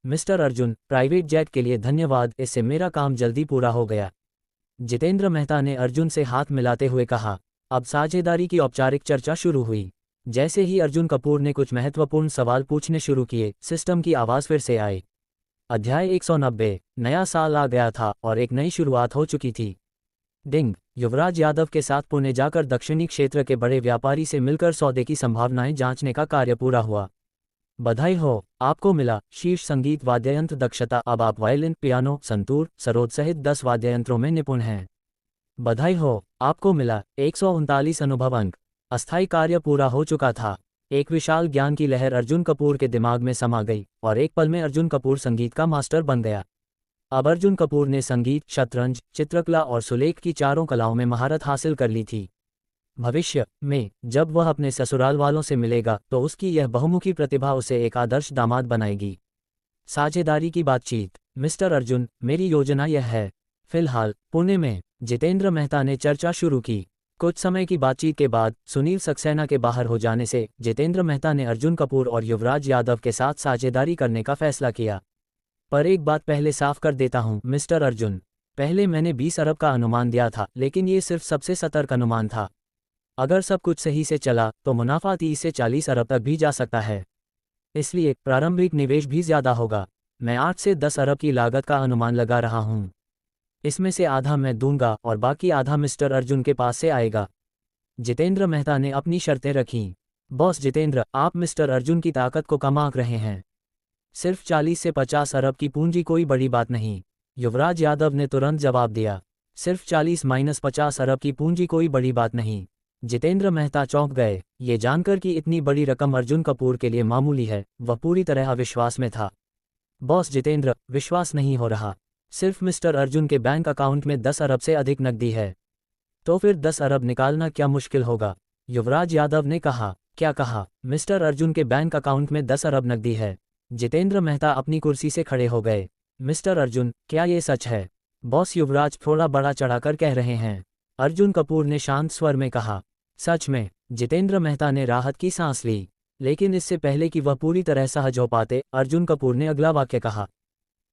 मिस्टर अर्जुन, प्राइवेट जेट के लिए धन्यवाद, इससे मेरा काम जल्दी पूरा हो गया। जितेंद्र मेहता ने अर्जुन से हाथ मिलाते हुए कहा। अब साझेदारी की औपचारिक चर्चा शुरू हुई। जैसे ही अर्जुन कपूर ने कुछ महत्वपूर्ण सवाल पूछने शुरू किए, सिस्टम की आवाज़ फिर से आई। अध्याय 190। नया साल आ गया था और एक नई शुरुआत हो चुकी थी। डिंग। युवराज यादव के साथ पुणे जाकर दक्षिणी क्षेत्र के बड़े व्यापारी से मिलकर सौदे की संभावनाएं जांचने का कार्य पूरा हुआ। बधाई हो, आपको मिला शीर्ष संगीत वाद्ययंत्र दक्षता। अब आप वायलिन, पियानो, संतूर, सरोद सहित 10 वाद्ययंत्रों में निपुण हैं। बधाई हो, आपको मिला 139 अनुभव अंक। अस्थायी कार्य पूरा हो चुका था। एक विशाल ज्ञान की लहर अर्जुन कपूर के दिमाग में समा गई और एक पल में अर्जुन कपूर संगीत का मास्टर बन गया। अब अर्जुन कपूर ने संगीत, शतरंज, चित्रकला और सुलेख की चारों कलाओं में महारत हासिल कर ली थी। भविष्य में जब वह अपने ससुराल वालों से मिलेगा तो उसकी यह बहुमुखी प्रतिभा उसे एक आदर्श दामाद बनाएगी। साझेदारी की बातचीत। मिस्टर अर्जुन, मेरी योजना यह है। फिलहाल पुणे में जितेंद्र मेहता ने चर्चा शुरू की। कुछ समय की बातचीत के बाद सुनील सक्सेना के बाहर हो जाने से जितेंद्र मेहता ने अर्जुन कपूर और युवराज यादव के साथ साझेदारी करने का फैसला किया। पर एक बात पहले साफ कर देता हूं मिस्टर अर्जुन, पहले मैंने 20 अरब का अनुमान दिया था, लेकिन ये सिर्फ सबसे सतर्क अनुमान था। अगर सब कुछ सही से चला तो मुनाफा 30 से 40 अरब तक भी जा सकता है। इसलिए प्रारंभिक निवेश भी ज्यादा होगा। मैं 8 से 10 अरब की लागत का अनुमान लगा रहा हूं। इसमें से आधा मैं दूंगा और बाकी आधा मिस्टर अर्जुन के पास से आएगा। जितेंद्र मेहता ने अपनी शर्तें रखीं। बॉस जितेंद्र, आप मिस्टर अर्जुन की ताकत को कम आंक रहे हैं। सिर्फ 40 से 50 अरब की पूंजी कोई बड़ी बात नहीं। युवराज यादव ने तुरंत जवाब दिया। सिर्फ 40-50 अरब की पूंजी कोई बड़ी बात नहीं। जितेंद्र मेहता चौंक गए। ये जानकर कि इतनी बड़ी रकम अर्जुन कपूर के लिए मामूली है, वह पूरी तरह अविश्वास में था। बॉस जितेंद्र, विश्वास नहीं हो रहा। सिर्फ मिस्टर अर्जुन के बैंक अकाउंट में 10 अरब से अधिक नकदी है। तो फिर 10 अरब निकालना क्या मुश्किल होगा? युवराज यादव ने कहा। क्या कहा? मिस्टर अर्जुन के बैंक अकाउंट में 10 अरब नकदी है। जितेंद्र मेहता अपनी कुर्सी से खड़े हो गए। मिस्टर अर्जुन, क्या ये सच है? बॉस युवराज थोड़ा बड़ा चढ़ाकर कह रहे हैं। अर्जुन कपूर ने शांत स्वर में कहा। सच में? जितेंद्र मेहता ने राहत की सांस ली। लेकिन इससे पहले कि वह पूरी तरह सहज हो पाते, अर्जुन कपूर ने अगला वाक्य कहा।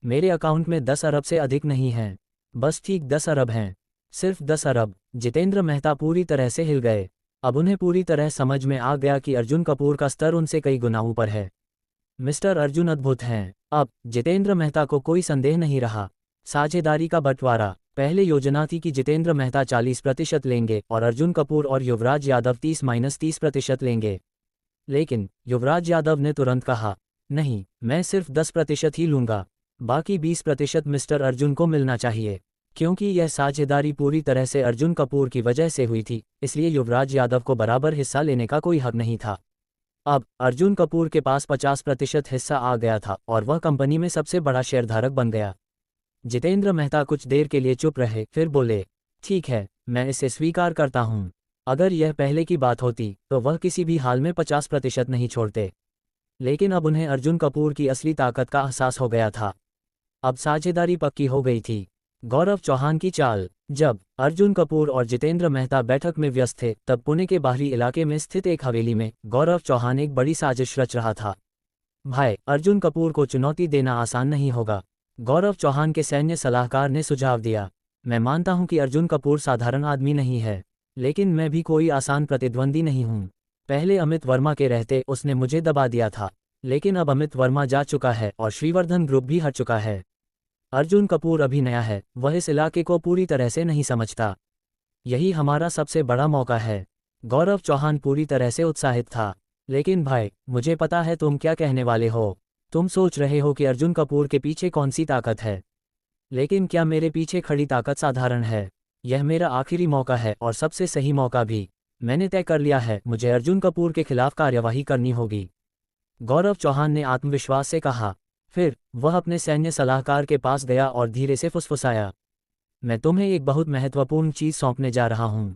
मेरे अकाउंट में 10 अरब से अधिक नहीं हैं। बस ठीक 10 अरब हैं। सिर्फ 10 अरब। जितेंद्र मेहता पूरी तरह से हिल गए। अब उन्हें पूरी तरह समझ में आ गया कि अर्जुन कपूर का स्तर उनसे कई गुना ऊपर है। मिस्टर अर्जुन अद्भुत हैं। अब जितेंद्र मेहता को कोई संदेह नहीं रहा। साझेदारी का बंटवारा। पहले योजना थी कि जितेंद्र मेहता 40% लेंगे और अर्जुन कपूर और युवराज यादव 30-30% लेंगे। लेकिन युवराज यादव ने तुरंत कहा, नहीं, मैं सिर्फ 10% ही लूंगा। बाकी 20% मिस्टर अर्जुन को मिलना चाहिए। क्योंकि यह साझेदारी पूरी तरह से अर्जुन कपूर की वजह से हुई थी, इसलिए युवराज यादव को बराबर हिस्सा लेने का कोई हक नहीं था। अब अर्जुन कपूर के पास 50% हिस्सा आ गया था और वह कंपनी में सबसे बड़ा शेयरधारक बन गया। जितेंद्र मेहता कुछ देर के लिए चुप रहे, फिर बोले, ठीक है, मैं इसे स्वीकार करता हूं। अगर यह पहले की बात होती तो वह किसी भी हाल में 50% नहीं छोड़ते। लेकिन अब उन्हें अर्जुन कपूर की असली ताकत का एहसास हो गया था। अब साझेदारी पक्की हो गई थी। गौरव चौहान की चाल। जब अर्जुन कपूर और जितेंद्र मेहता बैठक में व्यस्त थे, तब पुणे के बाहरी इलाके में स्थित एक हवेली में गौरव चौहान एक बड़ी साजिश रच रहा था। भाई, अर्जुन कपूर को चुनौती देना आसान नहीं होगा, गौरव चौहान के सैन्य सलाहकार ने सुझाव दिया। मैं मानता हूं कि अर्जुन कपूर साधारण आदमी नहीं है, लेकिन मैं भी कोई आसान प्रतिद्वंदी नहीं हूं। पहले अमित वर्मा के रहते उसने मुझे दबा दिया था, लेकिन अब अमित वर्मा जा चुका है और श्रीवर्धन ग्रुप भी हट चुका है। अर्जुन कपूर अभी नया है, वह इस इलाके को पूरी तरह से नहीं समझता। यही हमारा सबसे बड़ा मौका है। गौरव चौहान पूरी तरह से उत्साहित था। लेकिन भाई, मुझे पता है तुम क्या कहने वाले हो। तुम सोच रहे हो कि अर्जुन कपूर के पीछे कौन सी ताकत है। लेकिन क्या मेरे पीछे खड़ी ताकत साधारण है? यह मेरा आखिरी मौका है और सबसे सही मौका भी। मैंने तय कर लिया है, मुझे अर्जुन कपूर के खिलाफ कार्यवाही करनी होगी, गौरव चौहान ने आत्मविश्वास से कहा। फिर वह अपने सैन्य सलाहकार के पास गया और धीरे से फुसफुसाया, मैं तुम्हें एक बहुत महत्वपूर्ण चीज़ सौंपने जा रहा हूँ।